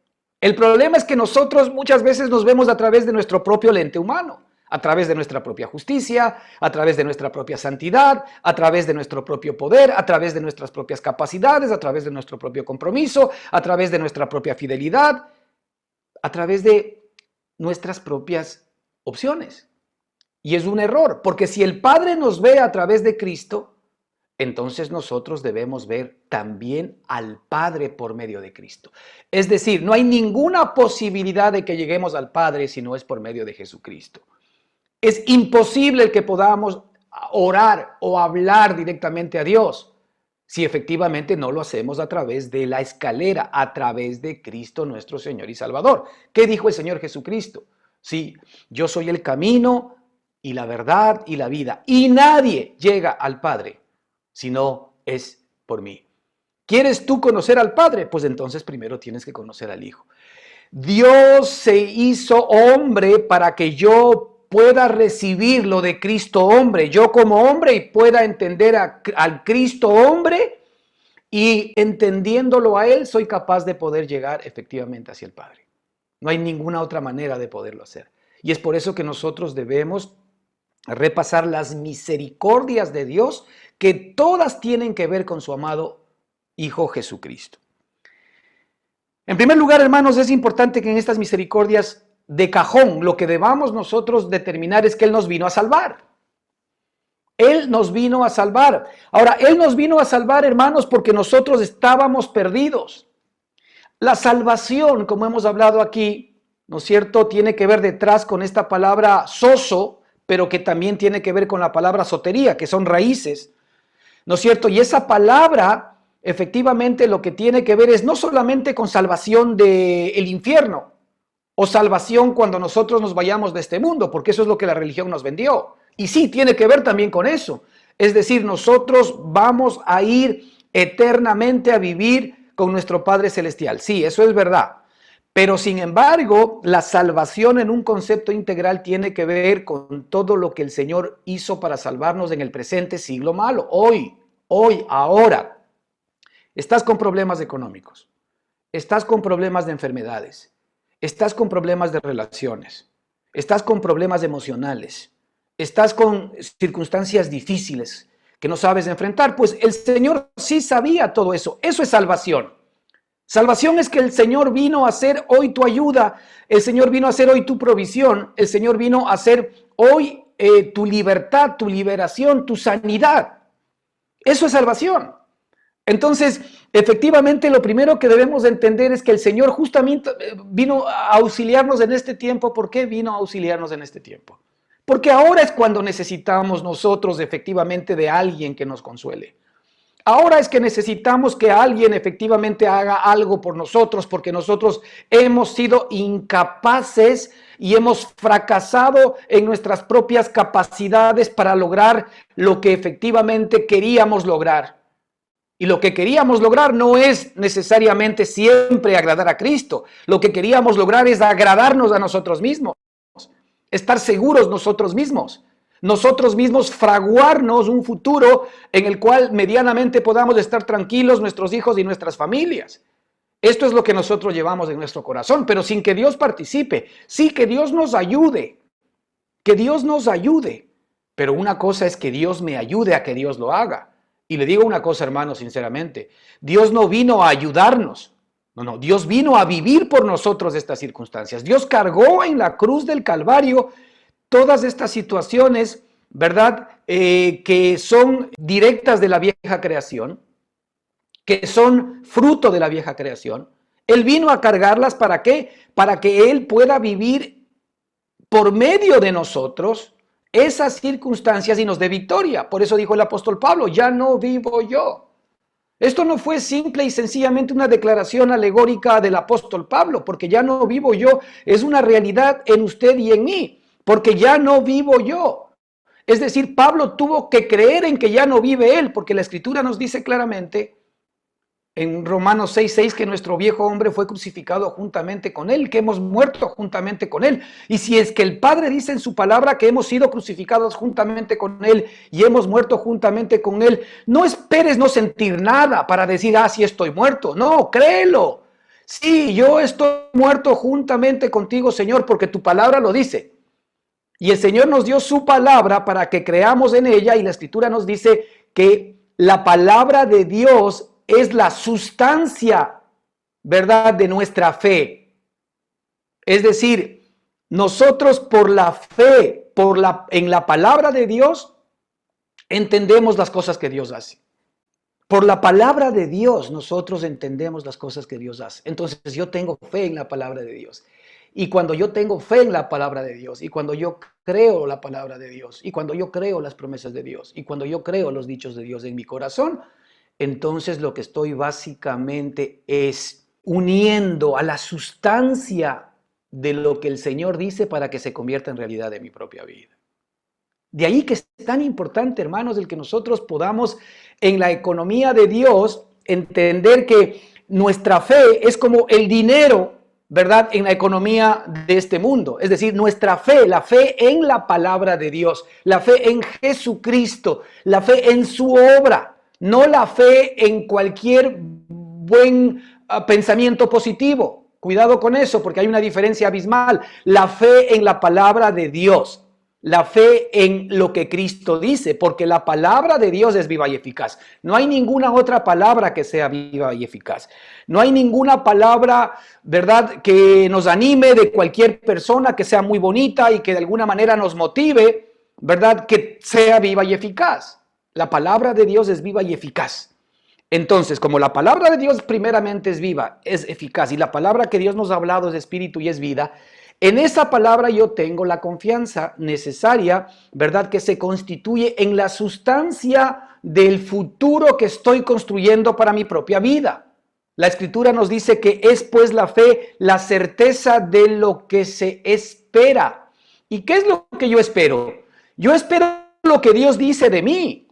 El problema es que nosotros muchas veces nos vemos a través de nuestro propio lente humano, a través de nuestra propia justicia, a través de nuestra propia santidad, a través de nuestro propio poder, a través de nuestras propias capacidades, a través de nuestro propio compromiso, a través de nuestra propia fidelidad, a través de nuestras propias opciones. Y es un error, porque si el Padre nos ve a través de Cristo, entonces nosotros debemos ver también al Padre por medio de Cristo. Es decir, no hay ninguna posibilidad de que lleguemos al Padre si no es por medio de Jesucristo. Es imposible que podamos orar o hablar directamente a Dios si efectivamente no lo hacemos a través de la escalera, a través de Cristo nuestro Señor y Salvador. ¿Qué dijo el Señor Jesucristo? Sí, yo soy el camino y la verdad y la vida, y nadie llega al Padre si no es por mí. ¿Quieres tú conocer al Padre? Pues entonces primero tienes que conocer al Hijo. Dios se hizo hombre para que yo pueda recibir lo de Cristo hombre, yo como hombre, y pueda entender al Cristo hombre, y entendiéndolo a Él soy capaz de poder llegar efectivamente hacia el Padre. No hay ninguna otra manera de poderlo hacer. Y es por eso que nosotros debemos repasar las misericordias de Dios, que todas tienen que ver con su amado Hijo Jesucristo. En primer lugar, hermanos, es importante que en estas misericordias de cajón, lo que debamos nosotros determinar es que Él nos vino a salvar. Él nos vino a salvar. Ahora, Él nos vino a salvar, hermanos, porque nosotros estábamos perdidos. La salvación, como hemos hablado aquí, ¿no es cierto?, tiene que ver detrás con esta palabra sozo, pero que también tiene que ver con la palabra sotería, que son raíces, ¿no es cierto? Y esa palabra, efectivamente, lo que tiene que ver es no solamente con salvación del infierno, o salvación cuando nosotros nos vayamos de este mundo, porque eso es lo que la religión nos vendió. Y sí, tiene que ver también con eso. Es decir, nosotros vamos a ir eternamente a vivir con nuestro Padre Celestial. Sí, eso es verdad. Pero sin embargo, la salvación en un concepto integral tiene que ver con todo lo que el Señor hizo para salvarnos en el presente siglo malo. Hoy, ahora. Estás con problemas económicos, estás con problemas de enfermedades, estás con problemas de relaciones, estás con problemas emocionales, estás con circunstancias difíciles que no sabes enfrentar. Pues el Señor sí sabía todo eso. Eso es salvación. Salvación es que el Señor vino a ser hoy tu ayuda, el Señor vino a ser hoy tu provisión, el Señor vino a ser hoy tu libertad, tu liberación, tu sanidad. Eso es salvación. Entonces, efectivamente, lo primero que debemos de entender es que el Señor justamente vino a auxiliarnos en este tiempo. ¿Por qué vino a auxiliarnos en este tiempo? Porque ahora es cuando necesitamos nosotros efectivamente de alguien que nos consuele. Ahora es que necesitamos que alguien efectivamente haga algo por nosotros, porque nosotros hemos sido incapaces y hemos fracasado en nuestras propias capacidades para lograr lo que efectivamente queríamos lograr. Y lo que queríamos lograr no es necesariamente siempre agradar a Cristo. Lo que queríamos lograr es agradarnos a nosotros mismos, estar seguros nosotros mismos fraguarnos un futuro en el cual medianamente podamos estar tranquilos nuestros hijos y nuestras familias. Esto es lo que nosotros llevamos en nuestro corazón, pero sin que Dios participe. Sí, que Dios nos ayude, pero una cosa es que Dios me ayude a que Dios lo haga. Y le digo una cosa, hermano, sinceramente, Dios no vino a ayudarnos. No, Dios vino a vivir por nosotros estas circunstancias. Dios cargó en la cruz del Calvario todas estas situaciones, ¿verdad? Que son directas de la vieja creación, que son fruto de la vieja creación. Él vino a cargarlas, ¿para qué? Para que Él pueda vivir por medio de nosotros esas circunstancias y nos dé victoria. Por eso dijo el apóstol Pablo, ya no vivo yo. Esto no fue simple y sencillamente una declaración alegórica del apóstol Pablo, porque ya no vivo yo, es una realidad en usted y en mí, porque ya no vivo yo. Es decir, Pablo tuvo que creer en que ya no vive él, porque la Escritura nos dice claramente en Romanos 6:6 que nuestro viejo hombre fue crucificado juntamente con él, que hemos muerto juntamente con él. Y si es que el Padre dice en su palabra que hemos sido crucificados juntamente con él y hemos muerto juntamente con él, no esperes no sentir nada para decir, sí estoy muerto. No, créelo. Sí, yo estoy muerto juntamente contigo, Señor, porque tu palabra lo dice. Y el Señor nos dio su palabra para que creamos en ella, y la Escritura nos dice que la palabra de Dios es la sustancia, ¿verdad?, de nuestra fe. Es decir, nosotros por la fe, en la palabra de Dios, entendemos las cosas que Dios hace. Por la palabra de Dios nosotros entendemos las cosas que Dios hace. Entonces yo tengo fe en la palabra de Dios. Y cuando yo tengo fe en la palabra de Dios, y cuando yo creo la palabra de Dios, y cuando yo creo las promesas de Dios, y cuando yo creo los dichos de Dios en mi corazón, entonces lo que estoy básicamente es uniendo a la sustancia de lo que el Señor dice para que se convierta en realidad en mi propia vida. De ahí que es tan importante, hermanos, el que nosotros podamos en la economía de Dios entender que nuestra fe es como el dinero, ¿verdad?, en la economía de este mundo. Es decir, nuestra fe, la fe en la palabra de Dios, la fe en Jesucristo, la fe en su obra. No la fe en cualquier buen pensamiento positivo. Cuidado con eso, porque hay una diferencia abismal. La fe en la palabra de Dios. La fe en lo que Cristo dice, porque la palabra de Dios es viva y eficaz. No hay ninguna otra palabra que sea viva y eficaz. No hay ninguna palabra, ¿verdad?, que nos anime de cualquier persona, que sea muy bonita y que de alguna manera nos motive, ¿verdad?, que sea viva y eficaz. La palabra de Dios es viva y eficaz. Entonces, como la palabra de Dios primeramente es viva, es eficaz, y la palabra que Dios nos ha hablado es espíritu y es vida, en esa palabra yo tengo la confianza necesaria, ¿verdad?, que se constituye en la sustancia del futuro que estoy construyendo para mi propia vida. La Escritura nos dice que es pues la fe, la certeza de lo que se espera. ¿Y qué es lo que yo espero? Yo espero lo que Dios dice de mí.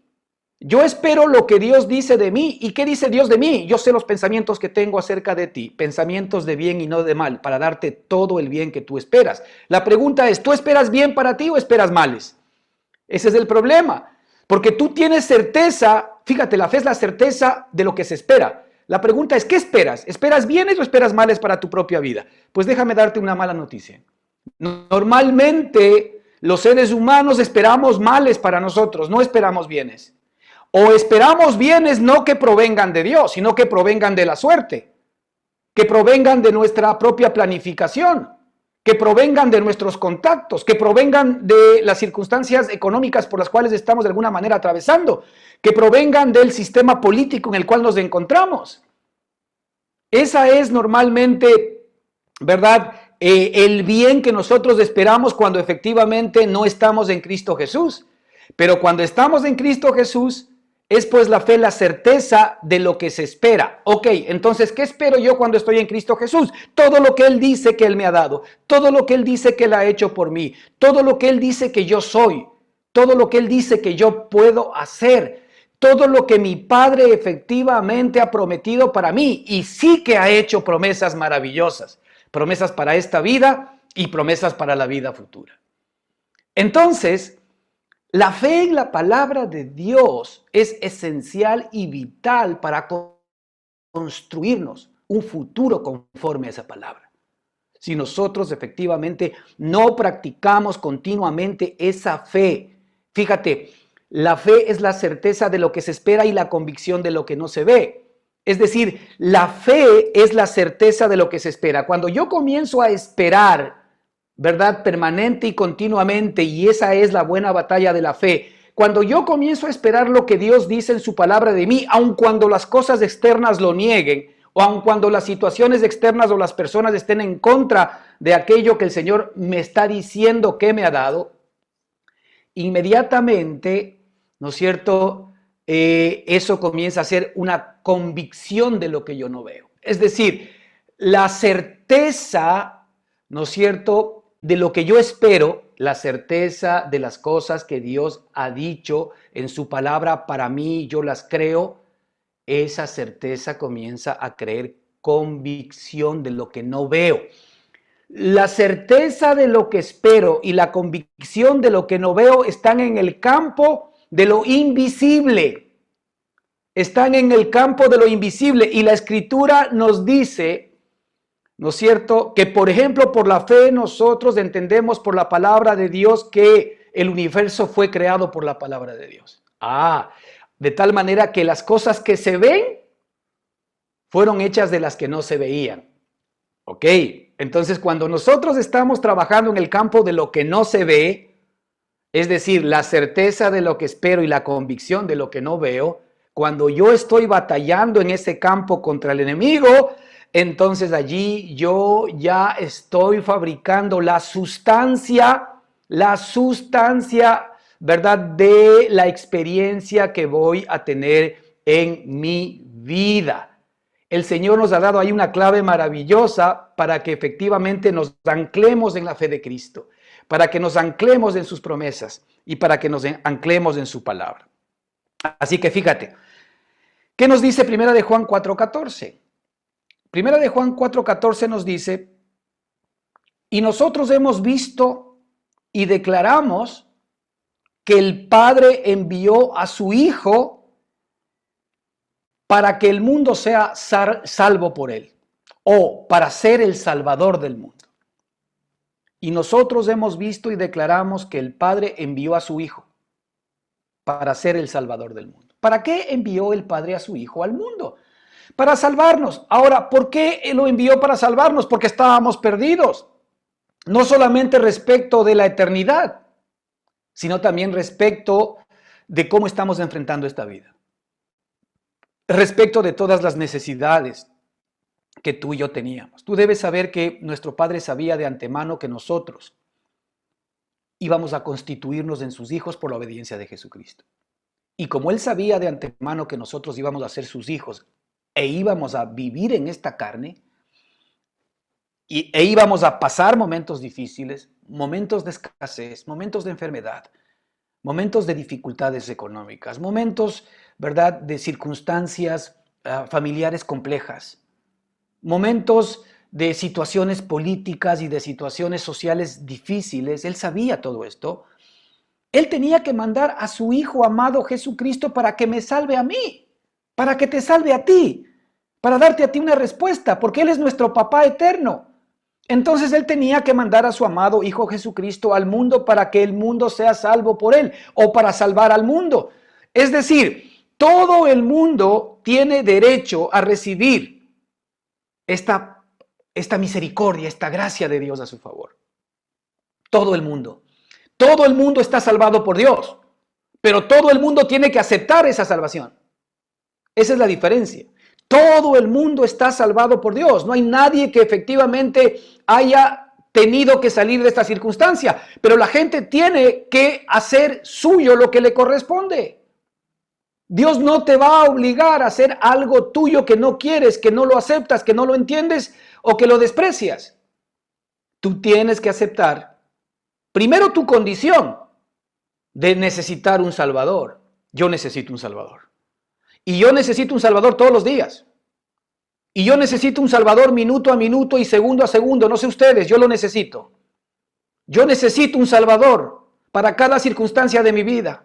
Yo espero lo que Dios dice de mí. ¿Y qué dice Dios de mí? Yo sé los pensamientos que tengo acerca de ti, pensamientos de bien y no de mal, para darte todo el bien que tú esperas. La pregunta es, ¿tú esperas bien para ti o esperas males? Ese es el problema, porque tú tienes certeza, fíjate, la fe es la certeza de lo que se espera. La pregunta es, ¿qué esperas? ¿Esperas bienes o esperas males para tu propia vida? Pues déjame darte una mala noticia. Normalmente los seres humanos esperamos males para nosotros, no esperamos bienes. O esperamos bienes no que provengan de Dios, sino que provengan de la suerte, que provengan de nuestra propia planificación, que provengan de nuestros contactos, que provengan de las circunstancias económicas por las cuales estamos de alguna manera atravesando, que provengan del sistema político en el cual nos encontramos. Esa es normalmente, ¿verdad? El bien que nosotros esperamos cuando efectivamente no estamos en Cristo Jesús. Pero cuando estamos en Cristo Jesús, es pues la fe la certeza de lo que se espera. Ok, entonces, ¿qué espero yo cuando estoy en Cristo Jesús? Todo lo que Él dice que Él me ha dado, todo lo que Él dice que Él ha hecho por mí, todo lo que Él dice que yo soy, todo lo que Él dice que yo puedo hacer, todo lo que mi Padre efectivamente ha prometido para mí, y sí que ha hecho promesas maravillosas, promesas para esta vida y promesas para la vida futura. Entonces, la fe en la palabra de Dios es esencial y vital para construirnos un futuro conforme a esa palabra. Si nosotros efectivamente no practicamos continuamente esa fe, fíjate, la fe es la certeza de lo que se espera y la convicción de lo que no se ve. Es decir, la fe es la certeza de lo que se espera. Cuando yo comienzo a esperar, ¿verdad? Permanente y continuamente, y esa es la buena batalla de la fe. Cuando yo comienzo a esperar lo que Dios dice en su palabra de mí, aun cuando las cosas externas lo nieguen, o aun cuando las situaciones externas o las personas estén en contra de aquello que el Señor me está diciendo que me ha dado, inmediatamente, ¿no es cierto? Eso comienza a ser una convicción de lo que yo no veo. Es decir, la certeza, ¿no es cierto?, de lo que yo espero, la certeza de las cosas que Dios ha dicho en su palabra para mí, yo las creo, esa certeza comienza a creer convicción de lo que no veo. La certeza de lo que espero y la convicción de lo que no veo están en el campo de lo invisible. Están en el campo de lo invisible, y la Escritura nos dice, ¿no es cierto?, que por ejemplo por la fe nosotros entendemos por la palabra de Dios que el universo fue creado por la palabra de Dios. De tal manera que las cosas que se ven fueron hechas de las que no se veían. Ok, entonces cuando nosotros estamos trabajando en el campo de lo que no se ve, es decir, la certeza de lo que espero y la convicción de lo que no veo, cuando yo estoy batallando en ese campo contra el enemigo, entonces allí yo ya estoy fabricando la sustancia, ¿verdad?, de la experiencia que voy a tener en mi vida. El Señor nos ha dado ahí una clave maravillosa para que efectivamente nos anclemos en la fe de Cristo, para que nos anclemos en sus promesas y para que nos anclemos en su palabra. Así que fíjate, ¿qué nos dice Primera de Juan 4:14? Primera de Juan 4:14 nos dice, y nosotros hemos visto y declaramos que el Padre envió a su Hijo para que el mundo sea salvo por él, o para ser el Salvador del mundo. Y nosotros hemos visto y declaramos que el Padre envió a su Hijo para ser el Salvador del mundo. ¿Para qué envió el Padre a su Hijo al mundo? Para salvarnos. Ahora, ¿por qué lo envió para salvarnos? Porque estábamos perdidos. No solamente respecto de la eternidad, sino también respecto de cómo estamos enfrentando esta vida. Respecto de todas las necesidades que tú y yo teníamos. Tú debes saber que nuestro Padre sabía de antemano que nosotros íbamos a constituirnos en sus hijos por la obediencia de Jesucristo. Y como Él sabía de antemano que nosotros íbamos a ser sus hijos e íbamos a vivir en esta carne, e íbamos a pasar momentos difíciles, momentos de escasez, momentos de enfermedad, momentos de dificultades económicas, momentos, ¿verdad?, de circunstancias familiares complejas, momentos de situaciones políticas y de situaciones sociales difíciles. Él sabía todo esto. Él tenía que mandar a su Hijo amado Jesucristo para que me salve a mí, para que te salve a ti, para darte a ti una respuesta, porque Él es nuestro Papá eterno. Entonces Él tenía que mandar a su amado Hijo Jesucristo al mundo para que el mundo sea salvo por Él o para salvar al mundo. Es decir, todo el mundo tiene derecho a recibir esta misericordia, esta gracia de Dios a su favor. Todo el mundo. Todo el mundo está salvado por Dios, pero todo el mundo tiene que aceptar esa salvación. Esa es la diferencia. Todo el mundo está salvado por Dios. No hay nadie que efectivamente haya tenido que salir de esta circunstancia, pero la gente tiene que hacer suyo lo que le corresponde. Dios no te va a obligar a hacer algo tuyo que no quieres, que no lo aceptas, que no lo entiendes o que lo desprecias. Tú tienes que aceptar primero tu condición de necesitar un Salvador. Yo necesito un Salvador. Y yo necesito un Salvador todos los días. Y yo necesito un Salvador minuto a minuto y segundo a segundo. No sé ustedes, yo lo necesito. Yo necesito un Salvador para cada circunstancia de mi vida.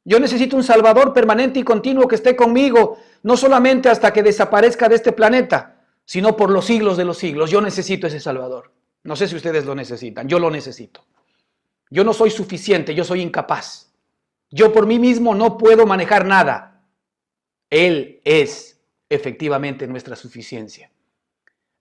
Yo necesito un Salvador permanente y continuo que esté conmigo, no solamente hasta que desaparezca de este planeta, sino por los siglos de los siglos. Yo necesito ese Salvador. No sé si ustedes lo necesitan, yo lo necesito. Yo no soy suficiente, yo soy incapaz. Yo por mí mismo no puedo manejar nada. Él es efectivamente nuestra suficiencia.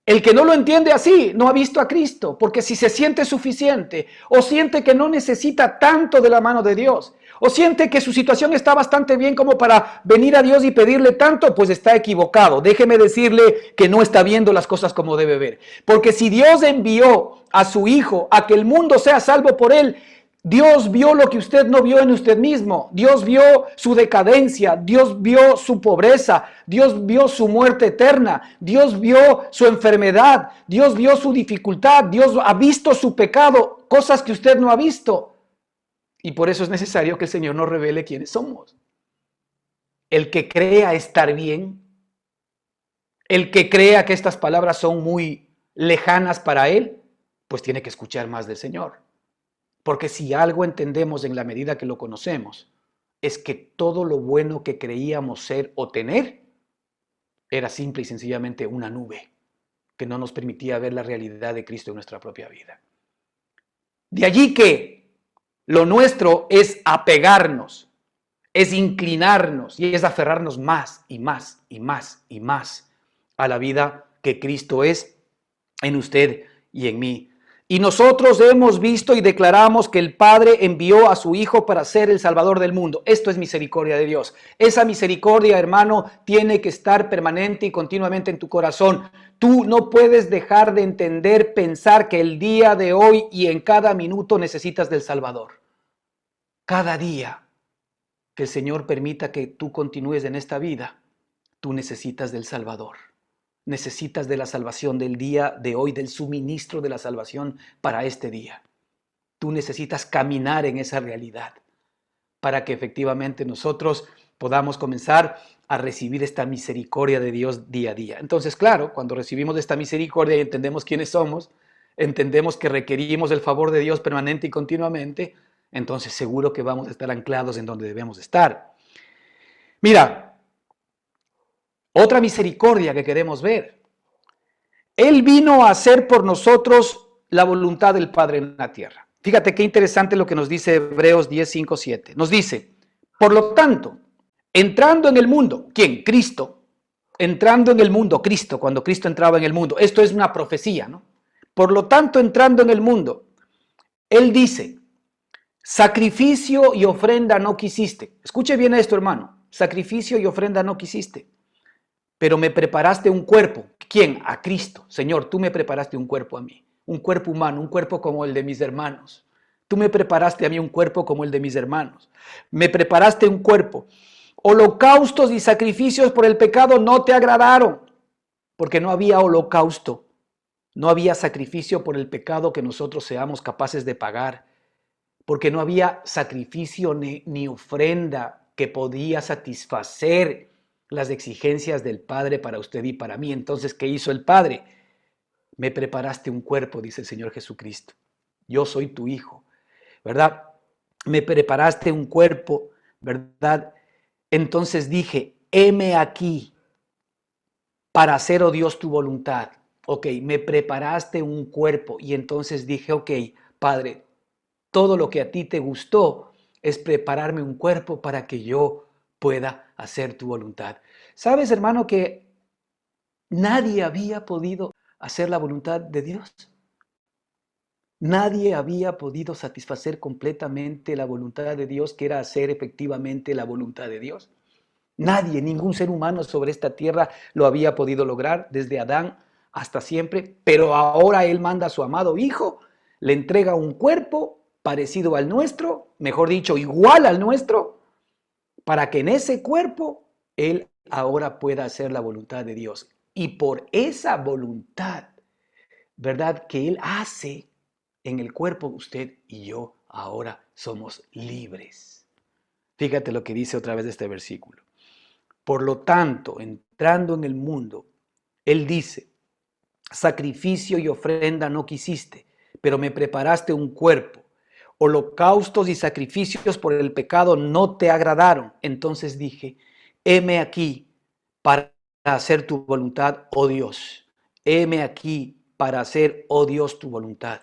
El que no lo entiende así no ha visto a Cristo, porque si se siente suficiente o siente que no necesita tanto de la mano de Dios, o siente que su situación está bastante bien como para venir a Dios y pedirle tanto, pues está equivocado. Déjeme decirle que no está viendo las cosas como debe ver. Porque si Dios envió a su Hijo a que el mundo sea salvo por Él, Dios vio lo que usted no vio en usted mismo. Dios vio su decadencia, Dios vio su pobreza, Dios vio su muerte eterna, Dios vio su enfermedad, Dios vio su dificultad, Dios ha visto su pecado, cosas que usted no ha visto. Y por eso es necesario que el Señor nos revele quiénes somos. El que crea estar bien, el que crea que estas palabras son muy lejanas para él, pues tiene que escuchar más del Señor. Porque si algo entendemos en la medida que lo conocemos, es que todo lo bueno que creíamos ser o tener era simple y sencillamente una nube que no nos permitía ver la realidad de Cristo en nuestra propia vida. De allí que lo nuestro es apegarnos, es inclinarnos y es aferrarnos más y más y más y más a la vida que Cristo es en usted y en mí. Y nosotros hemos visto y declaramos que el Padre envió a su Hijo para ser el Salvador del mundo. Esto es misericordia de Dios. Esa misericordia, hermano, tiene que estar permanente y continuamente en tu corazón. Tú no puedes dejar de entender, pensar que el día de hoy y en cada minuto necesitas del Salvador. Cada día que el Señor permita que tú continúes en esta vida, tú necesitas del Salvador. Necesitas de la salvación del día de hoy, del suministro de la salvación para este día. Tú necesitas caminar en esa realidad para que efectivamente nosotros podamos comenzar a recibir esta misericordia de Dios día a día. Entonces, claro, cuando recibimos esta misericordia y entendemos quiénes somos, entendemos que requerimos el favor de Dios permanente y continuamente, entonces seguro que vamos a estar anclados en donde debemos estar. Mira, otra misericordia que queremos ver. Él vino a hacer por nosotros la voluntad del Padre en la tierra. Fíjate qué interesante lo que nos dice Hebreos 10, 5, 7. Nos dice, por lo tanto, entrando en el mundo, ¿quién? Cristo. Entrando en el mundo, Cristo, cuando Cristo entraba en el mundo. Esto es una profecía, ¿no? Por lo tanto, entrando en el mundo, Él dice, sacrificio y ofrenda no quisiste. Escuche bien esto, hermano. Sacrificio y ofrenda no quisiste, pero me preparaste un cuerpo. ¿Quién? A Cristo. Señor, tú me preparaste un cuerpo a mí, un cuerpo humano, un cuerpo como el de mis hermanos. Tú me preparaste a mí un cuerpo como el de mis hermanos. Me preparaste un cuerpo. Holocaustos y sacrificios por el pecado no te agradaron, porque no había holocausto, no había sacrificio por el pecado que nosotros seamos capaces de pagar. porque no había sacrificio ni ofrenda que podía satisfacer las exigencias del Padre para usted y para mí. Entonces, ¿qué hizo el Padre? Me preparaste un cuerpo, dice el Señor Jesucristo. Yo soy tu hijo, ¿verdad? Me preparaste un cuerpo, ¿verdad? Entonces dije, heme aquí para hacer, oh Dios, tu voluntad. Ok, me preparaste un cuerpo y entonces dije, ok, Padre, todo lo que a ti te gustó es prepararme un cuerpo para que yo pueda hacer tu voluntad. ¿Sabes, hermano, que nadie había podido hacer la voluntad de Dios? Nadie había podido satisfacer completamente la voluntad de Dios, que era hacer efectivamente la voluntad de Dios. Nadie, ningún ser humano sobre esta tierra lo había podido lograr desde Adán hasta siempre, pero ahora Él manda a su amado Hijo, le entrega un cuerpo parecido al nuestro, mejor dicho, igual al nuestro, para que en ese cuerpo Él ahora pueda hacer la voluntad de Dios. Y por esa voluntad, ¿verdad?, que Él hace en el cuerpo, usted y yo ahora somos libres. Fíjate lo que dice otra vez este versículo. Por lo tanto, entrando en el mundo, Él dice, sacrificio y ofrenda no quisiste, pero me preparaste un cuerpo. Holocaustos y sacrificios por el pecado no te agradaron. Entonces dije, heme aquí para hacer tu voluntad, oh Dios. Heme aquí para hacer, oh Dios, tu voluntad.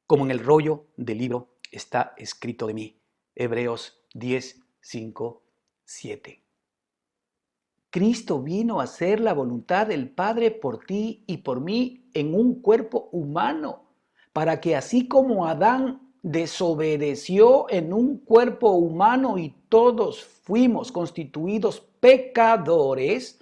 Como en el rollo del libro está escrito de mí. Hebreos 10, 5, 7. Cristo vino a hacer la voluntad del Padre por ti y por mí en un cuerpo humano, para que así como Adán desobedeció en un cuerpo humano y todos fuimos constituidos pecadores,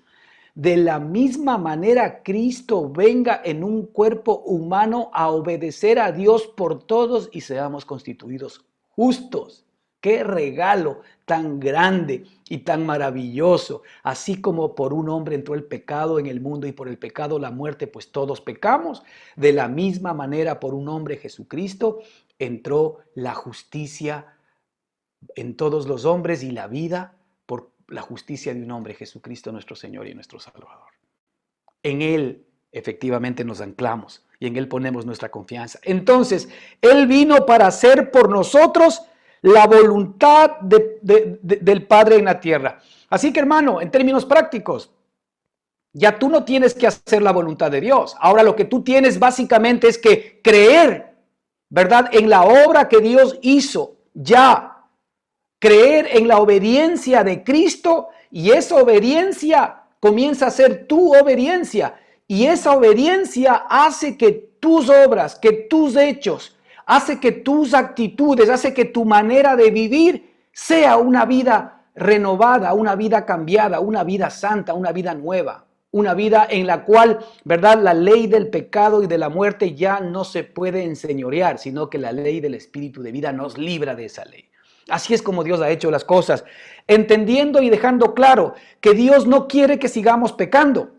de la misma manera Cristo venga en un cuerpo humano a obedecer a Dios por todos y seamos constituidos justos. Qué regalo tan grande y tan maravilloso. Así como por un hombre entró el pecado en el mundo y por el pecado la muerte, pues todos pecamos. De la misma manera por un hombre, Jesucristo, entró la justicia en todos los hombres y la vida por la justicia de un hombre, Jesucristo nuestro Señor y nuestro Salvador. En Él efectivamente nos anclamos y en Él ponemos nuestra confianza. Entonces, Él vino para hacer por nosotros la voluntad del Padre en la tierra. Así que, hermano, en términos prácticos, ya tú no tienes que hacer la voluntad de Dios. Ahora lo que tú tienes básicamente es que creer, ¿verdad?, en la obra que Dios hizo ya. Creer en la obediencia de Cristo y esa obediencia comienza a ser tu obediencia y esa obediencia hace que tus obras, que tus hechos, hace que tus actitudes, hace que tu manera de vivir sea una vida renovada, una vida cambiada, una vida santa, una vida nueva, una vida en la cual, ¿verdad?, la ley del pecado y de la muerte ya no se puede enseñorear, sino que la ley del espíritu de vida nos libra de esa ley. Así es como Dios ha hecho las cosas, entendiendo y dejando claro que Dios no quiere que sigamos pecando.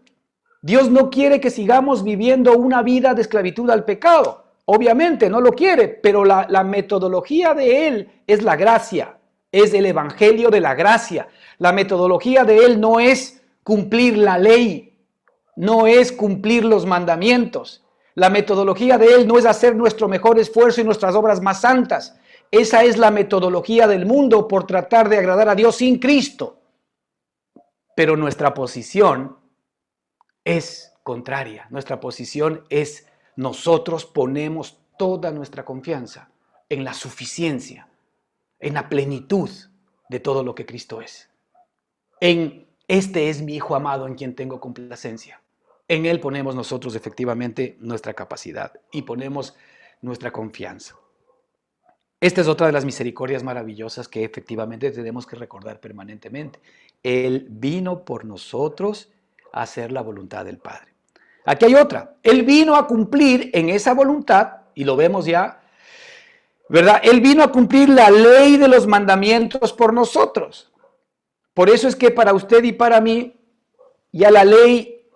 Dios no quiere que sigamos viviendo una vida de esclavitud al pecado. Obviamente no lo quiere, pero la metodología de Él es la gracia, es el evangelio de la gracia. La metodología de Él no es cumplir la ley, no es cumplir los mandamientos. La metodología de Él no es hacer nuestro mejor esfuerzo y nuestras obras más santas. Esa es la metodología del mundo por tratar de agradar a Dios sin Cristo. Pero nuestra posición es contraria. Nuestra posición es nosotros ponemos toda nuestra confianza en la suficiencia, en la plenitud de todo lo que Cristo es. En este es mi Hijo amado en quien tengo complacencia. En Él ponemos nosotros efectivamente nuestra capacidad y ponemos nuestra confianza. Esta es otra de las misericordias maravillosas que efectivamente tenemos que recordar permanentemente. Él vino por nosotros a hacer la voluntad del Padre. Aquí hay otra. Él vino a cumplir en esa voluntad, y lo vemos ya, ¿verdad? Él vino a cumplir la ley de los mandamientos por nosotros. Por eso es que para usted y para mí, ya la ley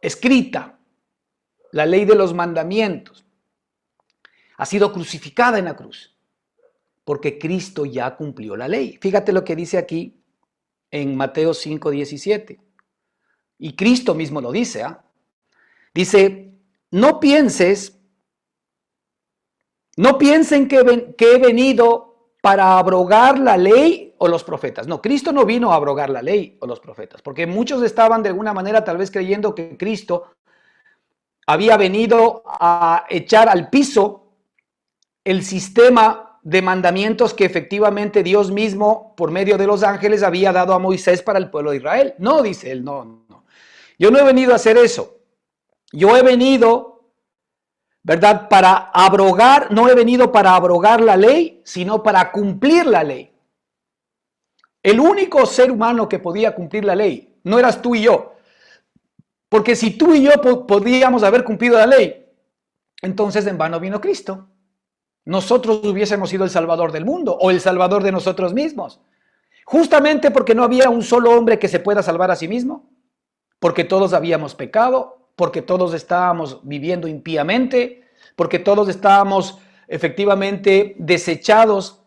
escrita, la ley de los mandamientos, ha sido crucificada en la cruz, porque Cristo ya cumplió la ley. Fíjate lo que dice aquí en Mateo 5:17. Y Cristo mismo lo dice, ¿ah? Dice, no piensen que he venido para abrogar la ley o los profetas. No, Cristo no vino a abrogar la ley o los profetas, porque muchos estaban de alguna manera tal vez creyendo que Cristo había venido a echar al piso el sistema de mandamientos que efectivamente Dios mismo, por medio de los ángeles, había dado a Moisés para el pueblo de Israel. No, dice él, no. Yo no he venido a hacer eso. Yo he venido, ¿verdad?, para abrogar, no he venido para abrogar la ley, sino para cumplir la ley. El único ser humano que podía cumplir la ley no eras tú y yo. Porque si tú y yo podíamos haber cumplido la ley, entonces en vano vino Cristo. Nosotros hubiésemos sido el Salvador del mundo o el Salvador de nosotros mismos. Justamente porque no había un solo hombre que se pueda salvar a sí mismo, porque todos habíamos pecado, porque todos estábamos viviendo impíamente, porque todos estábamos efectivamente desechados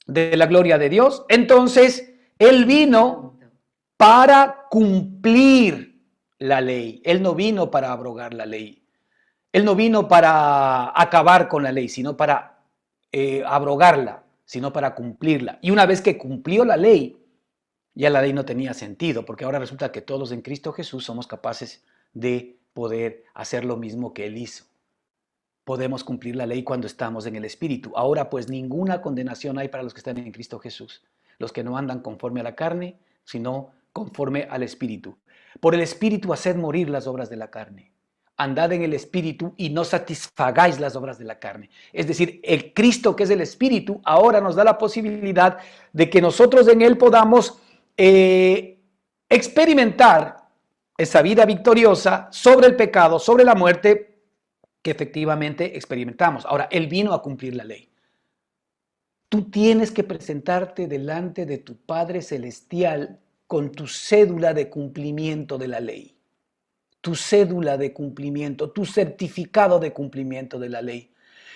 de la gloria de Dios. Entonces, Él vino para cumplir la ley. Él no vino para abrogar la ley. Él no vino para acabar con la ley, sino para abrogarla, sino para cumplirla. Y una vez que cumplió la ley, ya la ley no tenía sentido, porque ahora resulta que todos en Cristo Jesús somos capaces de poder hacer lo mismo que Él hizo. Podemos cumplir la ley cuando estamos en el Espíritu. Ahora pues ninguna condenación hay para los que están en Cristo Jesús, los que no andan conforme a la carne, sino conforme al Espíritu. Por el Espíritu haced morir las obras de la carne. Andad en el Espíritu y no satisfagáis las obras de la carne. Es decir, el Cristo que es el Espíritu ahora nos da la posibilidad de que nosotros en Él podamos experimentar esa vida victoriosa sobre el pecado, sobre la muerte que efectivamente experimentamos. Ahora, Él vino a cumplir la ley. Tú tienes que presentarte delante de tu Padre Celestial con tu cédula de cumplimiento de la ley. Tu cédula de cumplimiento, tu certificado de cumplimiento de la ley.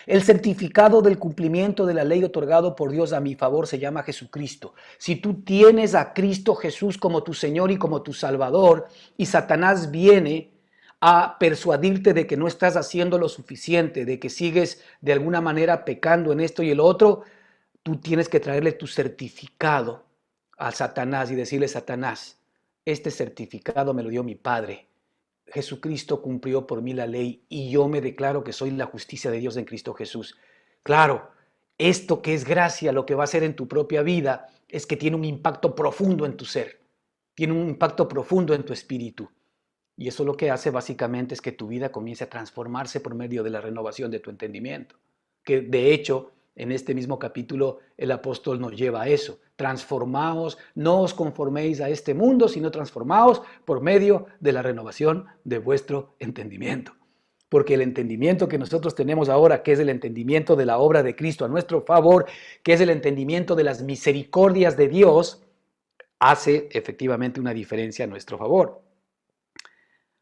El certificado del cumplimiento de la ley otorgado por Dios a mi favor se llama Jesucristo. Si tú tienes a Cristo Jesús como tu Señor y como tu Salvador, y Satanás viene a persuadirte de que no estás haciendo lo suficiente, de que sigues de alguna manera pecando en esto y el otro, tú tienes que traerle tu certificado a Satanás y decirle: Satanás, este certificado me lo dio mi Padre. Jesucristo cumplió por mí la ley y yo me declaro que soy la justicia de Dios en Cristo Jesús. Claro, esto que es gracia, lo que va a hacer en tu propia vida es que tiene un impacto profundo en tu ser, tiene un impacto profundo en tu espíritu. Y eso lo que hace básicamente es que tu vida comience a transformarse por medio de la renovación de tu entendimiento. Que de hecho, en este mismo capítulo, el apóstol nos lleva a eso. Transformaos, no os conforméis a este mundo, sino transformaos por medio de la renovación de vuestro entendimiento. Porque el entendimiento que nosotros tenemos ahora, que es el entendimiento de la obra de Cristo a nuestro favor, que es el entendimiento de las misericordias de Dios, hace efectivamente una diferencia a nuestro favor.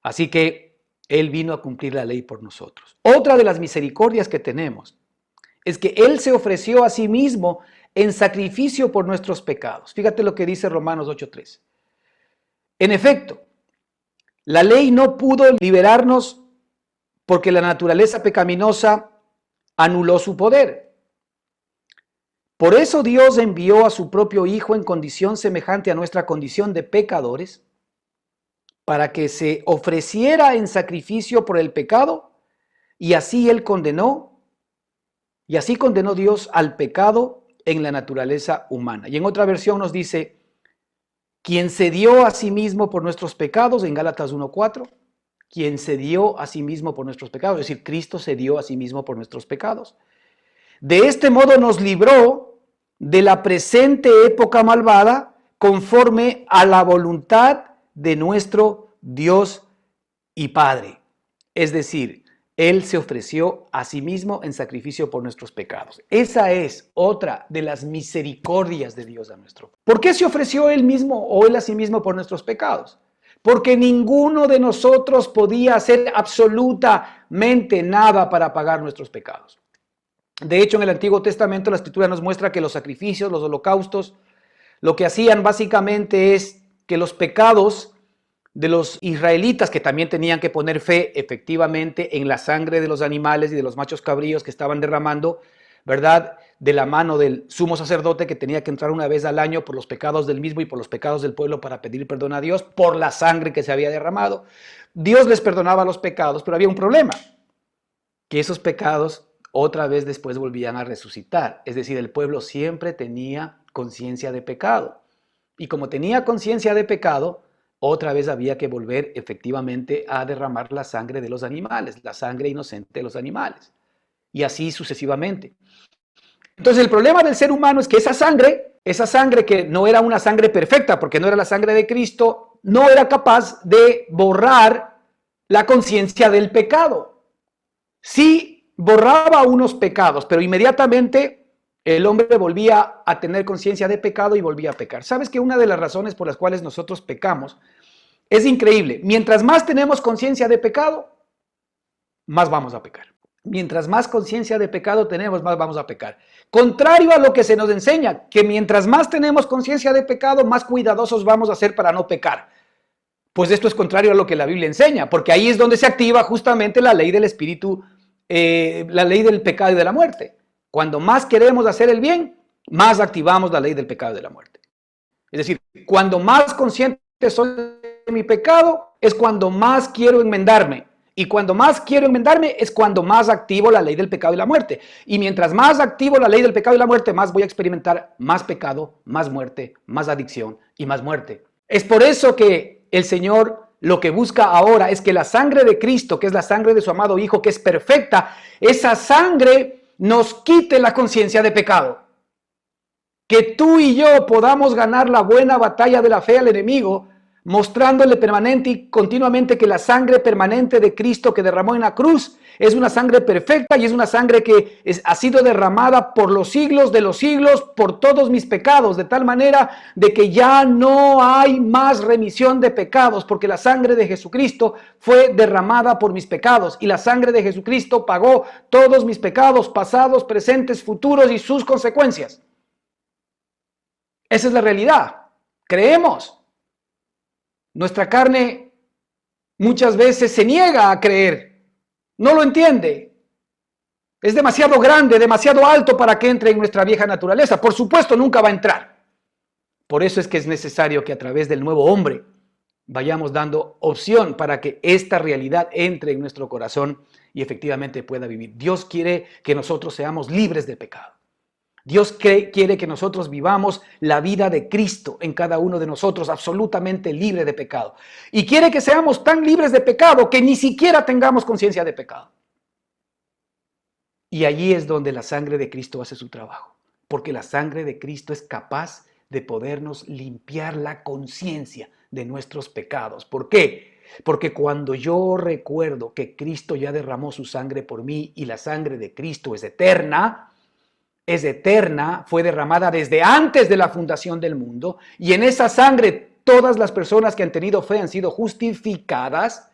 Así que Él vino a cumplir la ley por nosotros. Otra de las misericordias que tenemos es que Él se ofreció a sí mismo en sacrificio por nuestros pecados. Fíjate lo que dice Romanos 8:3. En efecto, la ley no pudo liberarnos porque la naturaleza pecaminosa anuló su poder. Por eso Dios envió a su propio Hijo en condición semejante a nuestra condición de pecadores, para que se ofreciera en sacrificio por el pecado, y así Él condenó, y así condenó Dios al pecado en la naturaleza humana. Y en otra versión nos dice, quien se dio a sí mismo por nuestros pecados, en Gálatas 1:4, quien se dio a sí mismo por nuestros pecados, es decir, Cristo se dio a sí mismo por nuestros pecados. De este modo nos libró de la presente época malvada, conforme a la voluntad de nuestro Dios y Padre. Es decir, Él se ofreció a sí mismo en sacrificio por nuestros pecados. Esa es otra de las misericordias de Dios a nuestro. ¿Por qué se ofreció Él mismo o Él a sí mismo por nuestros pecados? Porque ninguno de nosotros podía hacer absolutamente nada para pagar nuestros pecados. De hecho, en el Antiguo Testamento la Escritura nos muestra que los sacrificios, los holocaustos, lo que hacían básicamente es que los pecados de los israelitas, que también tenían que poner fe efectivamente en la sangre de los animales y de los machos cabríos que estaban derramando, ¿verdad? De la mano del sumo sacerdote que tenía que entrar una vez al año por los pecados del mismo y por los pecados del pueblo para pedir perdón a Dios por la sangre que se había derramado. Dios les perdonaba los pecados, pero había un problema, que esos pecados otra vez después volvían a resucitar. Es decir, el pueblo siempre tenía conciencia de pecado. Y como tenía conciencia de pecado, otra vez había que volver efectivamente a derramar la sangre de los animales, la sangre inocente de los animales. Y así sucesivamente. Entonces el problema del ser humano es que esa sangre que no era una sangre perfecta, porque no era la sangre de Cristo, no era capaz de borrar la conciencia del pecado. Sí borraba unos pecados, pero inmediatamente el hombre volvía a tener conciencia de pecado y volvía a pecar. ¿Sabes que una de las razones por las cuales nosotros pecamos es increíble? Mientras más tenemos conciencia de pecado, más vamos a pecar. Mientras más conciencia de pecado tenemos, más vamos a pecar. Contrario a lo que se nos enseña, que mientras más tenemos conciencia de pecado, más cuidadosos vamos a ser para no pecar. Pues esto es contrario a lo que la Biblia enseña, porque ahí es donde se activa justamente la ley del espíritu, la ley del pecado y de la muerte. Cuando más queremos hacer el bien, más activamos la ley del pecado y de la muerte. Es decir, cuando más consciente soy de mi pecado, es cuando más quiero enmendarme. Y cuando más quiero enmendarme, es cuando más activo la ley del pecado y la muerte. Y mientras más activo la ley del pecado y la muerte, más voy a experimentar más pecado, más muerte, más adicción y más muerte. Es por eso que el Señor lo que busca ahora es que la sangre de Cristo, que es la sangre de su amado Hijo, que es perfecta, esa sangre nos quite la conciencia de pecado. Que tú y yo podamos ganar la buena batalla de la fe al enemigo, mostrándole permanente y continuamente que la sangre permanente de Cristo que derramó en la cruz es una sangre perfecta y es una sangre que ha sido derramada por los siglos de los siglos por todos mis pecados, de tal manera de que ya no hay más remisión de pecados, porque la sangre de Jesucristo fue derramada por mis pecados y la sangre de Jesucristo pagó todos mis pecados pasados, presentes, futuros y sus consecuencias. Esa es la realidad. Creemos. Nuestra carne muchas veces se niega a creer, no lo entiende. Es demasiado grande, demasiado alto para que entre en nuestra vieja naturaleza. Por supuesto, nunca va a entrar. Por eso es que es necesario que a través del nuevo hombre vayamos dando opción para que esta realidad entre en nuestro corazón y efectivamente pueda vivir. Dios quiere que nosotros seamos libres de pecado. Dios quiere que nosotros vivamos la vida de Cristo en cada uno de nosotros, absolutamente libre de pecado. Y quiere que seamos tan libres de pecado que ni siquiera tengamos conciencia de pecado. Y allí es donde la sangre de Cristo hace su trabajo, porque la sangre de Cristo es capaz de podernos limpiar la conciencia de nuestros pecados. ¿Por qué? Porque cuando yo recuerdo que Cristo ya derramó su sangre por mí y la sangre de Cristo es eterna, fue derramada desde antes de la fundación del mundo, y en esa sangre todas las personas que han tenido fe han sido justificadas,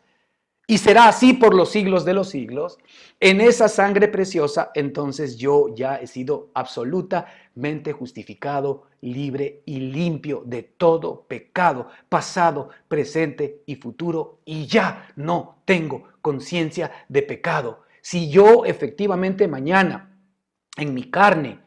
y será así por los siglos de los siglos. En esa sangre preciosa, entonces yo ya he sido absolutamente justificado, libre y limpio de todo pecado, pasado, presente y futuro, y ya no tengo conciencia de pecado. Si yo efectivamente mañana en mi carne,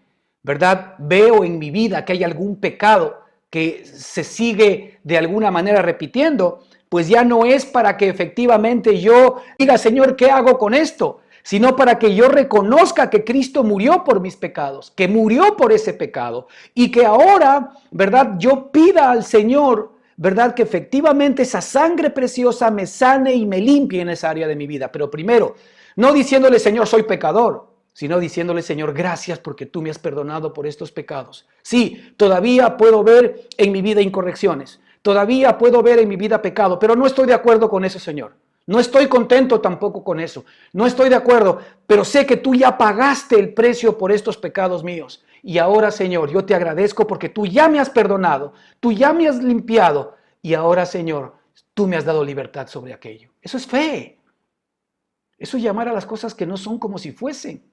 ¿verdad? Veo en mi vida que hay algún pecado que se sigue de alguna manera repitiendo, pues ya no es para que efectivamente yo diga, Señor, ¿qué hago con esto? Sino para que yo reconozca que Cristo murió por mis pecados, que murió por ese pecado y que ahora, ¿verdad? Yo pida al Señor, ¿verdad? Que efectivamente esa sangre preciosa me sane y me limpie en esa área de mi vida. Pero primero, no diciéndole, Señor, soy pecador, sino diciéndole, Señor, gracias porque tú me has perdonado por estos pecados. Sí, todavía puedo ver en mi vida incorrecciones, todavía puedo ver en mi vida pecado, pero no estoy de acuerdo con eso, Señor. No estoy contento tampoco con eso. No estoy de acuerdo, pero sé que tú ya pagaste el precio por estos pecados míos. Y ahora, Señor, yo te agradezco porque tú ya me has perdonado, tú ya me has limpiado. Y ahora, Señor, tú me has dado libertad sobre aquello. Eso es fe. Eso es llamar a las cosas que no son como si fuesen.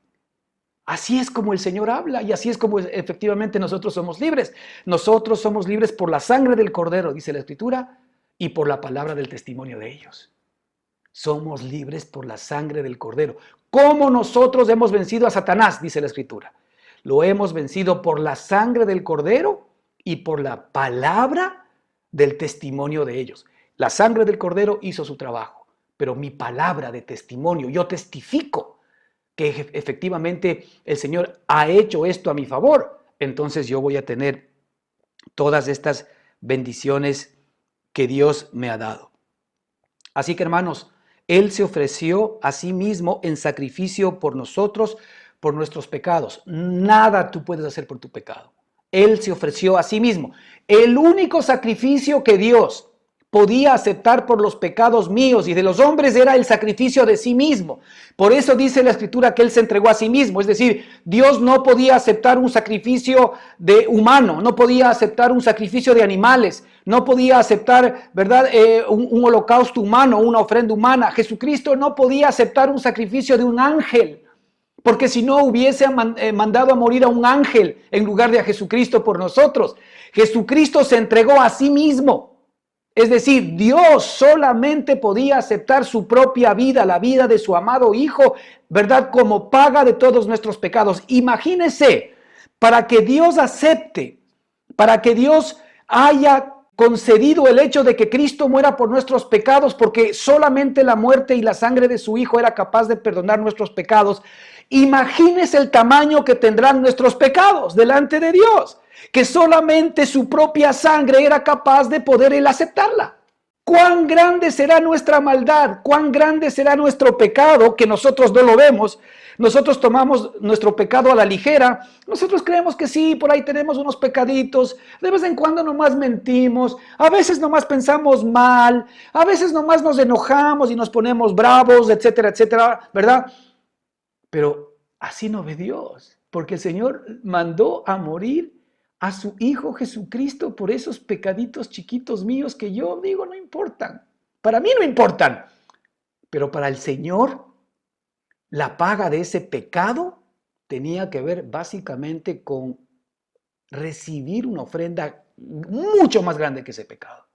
Así es como el Señor habla y así es como efectivamente nosotros somos libres. Nosotros somos libres por la sangre del Cordero, dice la Escritura, y por la palabra del testimonio de ellos. Somos libres por la sangre del Cordero. ¿Cómo nosotros hemos vencido a Satanás? Dice la Escritura. Lo hemos vencido por la sangre del Cordero y por la palabra del testimonio de ellos. La sangre del Cordero hizo su trabajo, pero mi palabra de testimonio, yo testifico que efectivamente el Señor ha hecho esto a mi favor. Entonces yo voy a tener todas estas bendiciones que Dios me ha dado. Así que hermanos, Él se ofreció a sí mismo en sacrificio por nosotros, por nuestros pecados. Nada tú puedes hacer por tu pecado. Él se ofreció a sí mismo. El único sacrificio que Dios podía aceptar por los pecados míos y de los hombres era el sacrificio de sí mismo. Por eso dice la Escritura que Él se entregó a sí mismo. Es decir, Dios no podía aceptar un sacrificio de humano, no podía aceptar un sacrificio de animales, no podía aceptar, ¿verdad?, un holocausto humano, una ofrenda humana. Jesucristo no podía aceptar un sacrificio de un ángel, porque si no hubiese mandado a morir a un ángel en lugar de a Jesucristo por nosotros. Jesucristo se entregó a sí mismo. Es decir, Dios solamente podía aceptar su propia vida, la vida de su amado Hijo, ¿verdad?, como paga de todos nuestros pecados. Imagínense, para que Dios acepte, para que Dios haya concedido el hecho de que Cristo muera por nuestros pecados, porque solamente la muerte y la sangre de su Hijo era capaz de perdonar nuestros pecados. Imagínense el tamaño que tendrán nuestros pecados delante de Dios, que solamente su propia sangre era capaz de poder Él aceptarla. ¿Cuán grande será nuestra maldad? ¿Cuán grande será nuestro pecado que nosotros no lo vemos? Nosotros tomamos nuestro pecado a la ligera. Nosotros creemos que sí, por ahí tenemos unos pecaditos. De vez en cuando nomás mentimos. A veces nomás pensamos mal. A veces nomás nos enojamos y nos ponemos bravos, etcétera, etcétera, ¿verdad? Pero así no ve Dios, porque el Señor mandó a morir a su Hijo Jesucristo por esos pecaditos chiquitos míos que yo digo no importan. Para mí no importan, pero para el Señor la paga de ese pecado tenía que ver básicamente con recibir una ofrenda mucho más grande que ese pecado.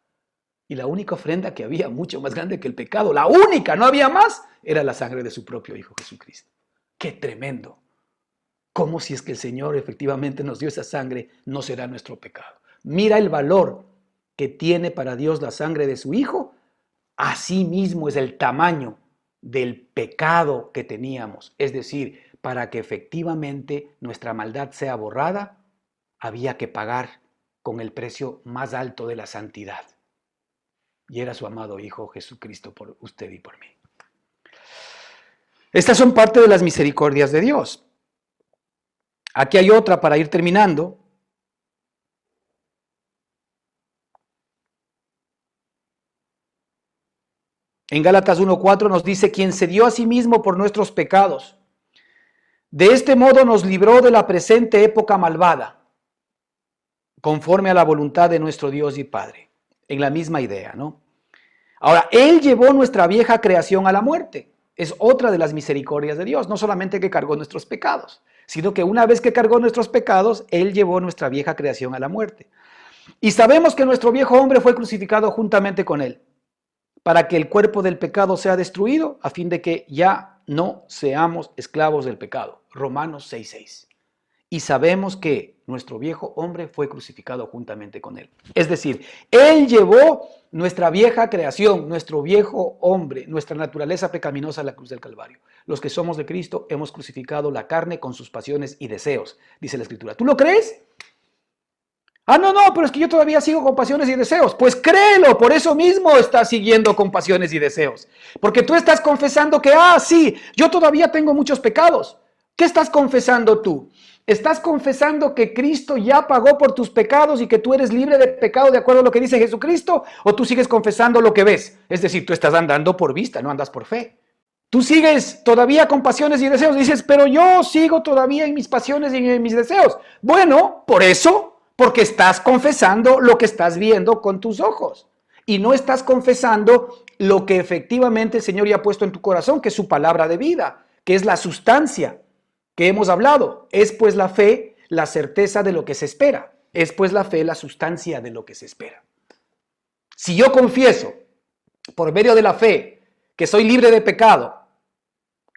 Y la única ofrenda que había mucho más grande que el pecado, la única, no había más, era la sangre de su propio Hijo Jesucristo. ¡Qué tremendo! ¿Cómo si es que el Señor efectivamente nos dio esa sangre, no será nuestro pecado? Mira el valor que tiene para Dios la sangre de su Hijo. Así mismo es el tamaño del pecado que teníamos. Es decir, para que efectivamente nuestra maldad sea borrada, había que pagar con el precio más alto de la santidad. Y era su amado Hijo Jesucristo por usted y por mí. Estas son parte de las misericordias de Dios. Aquí hay otra para ir terminando. En Gálatas 1:4 nos dice: quien se dio a sí mismo por nuestros pecados. De este modo nos libró de la presente época malvada, conforme a la voluntad de nuestro Dios y Padre. En la misma idea, ¿no? Ahora, Él llevó nuestra vieja creación a la muerte. Es otra de las misericordias de Dios. No solamente que cargó nuestros pecados, sino que una vez que cargó nuestros pecados, Él llevó nuestra vieja creación a la muerte. Y sabemos que nuestro viejo hombre fue crucificado juntamente con Él, para que el cuerpo del pecado sea destruido, a fin de que ya no seamos esclavos del pecado. Romanos 6:6. Y sabemos que nuestro viejo hombre fue crucificado juntamente con Él. Es decir, Él llevó nuestra vieja creación, nuestro viejo hombre, nuestra naturaleza pecaminosa a la cruz del Calvario. Los que somos de Cristo hemos crucificado la carne con sus pasiones y deseos, dice la Escritura. ¿Tú lo crees? No, pero es que yo todavía sigo con pasiones y deseos. Pues créelo, por eso mismo estás siguiendo con pasiones y deseos. Porque tú estás confesando que, sí, yo todavía tengo muchos pecados. ¿Qué estás confesando tú? ¿Estás confesando que Cristo ya pagó por tus pecados y que tú eres libre de pecado de acuerdo a lo que dice Jesucristo? ¿O tú sigues confesando lo que ves? Es decir, tú estás andando por vista, no andas por fe. Tú sigues todavía con pasiones y deseos. Dices, pero yo sigo todavía en mis pasiones y en mis deseos. Bueno, por eso, porque estás confesando lo que estás viendo con tus ojos. Y no estás confesando lo que efectivamente el Señor ya ha puesto en tu corazón, que es su palabra de vida, que es la sustancia que hemos hablado. Es pues la fe la certeza de lo que se espera. Es pues la fe la sustancia de lo que se espera. Si yo confieso por medio de la fe que soy libre de pecado,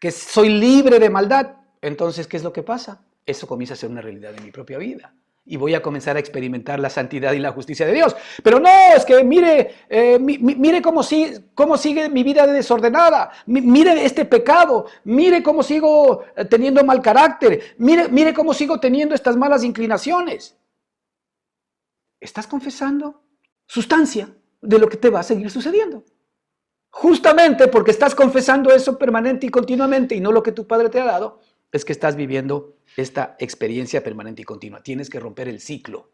que soy libre de maldad, entonces ¿qué es lo que pasa? Eso comienza a ser una realidad en mi propia vida. Y voy a comenzar a experimentar la santidad y la justicia de Dios. Pero no, es que mire, mire cómo sigue mi vida desordenada. Mire este pecado. Mire cómo sigo teniendo mal carácter. Mire cómo sigo teniendo estas malas inclinaciones. ¿Estás confesando sustancia de lo que te va a seguir sucediendo? Justamente porque estás confesando eso permanente y continuamente y no lo que tu Padre te ha dado, es que estás viviendo esta experiencia permanente y continua. Tienes que romper el ciclo.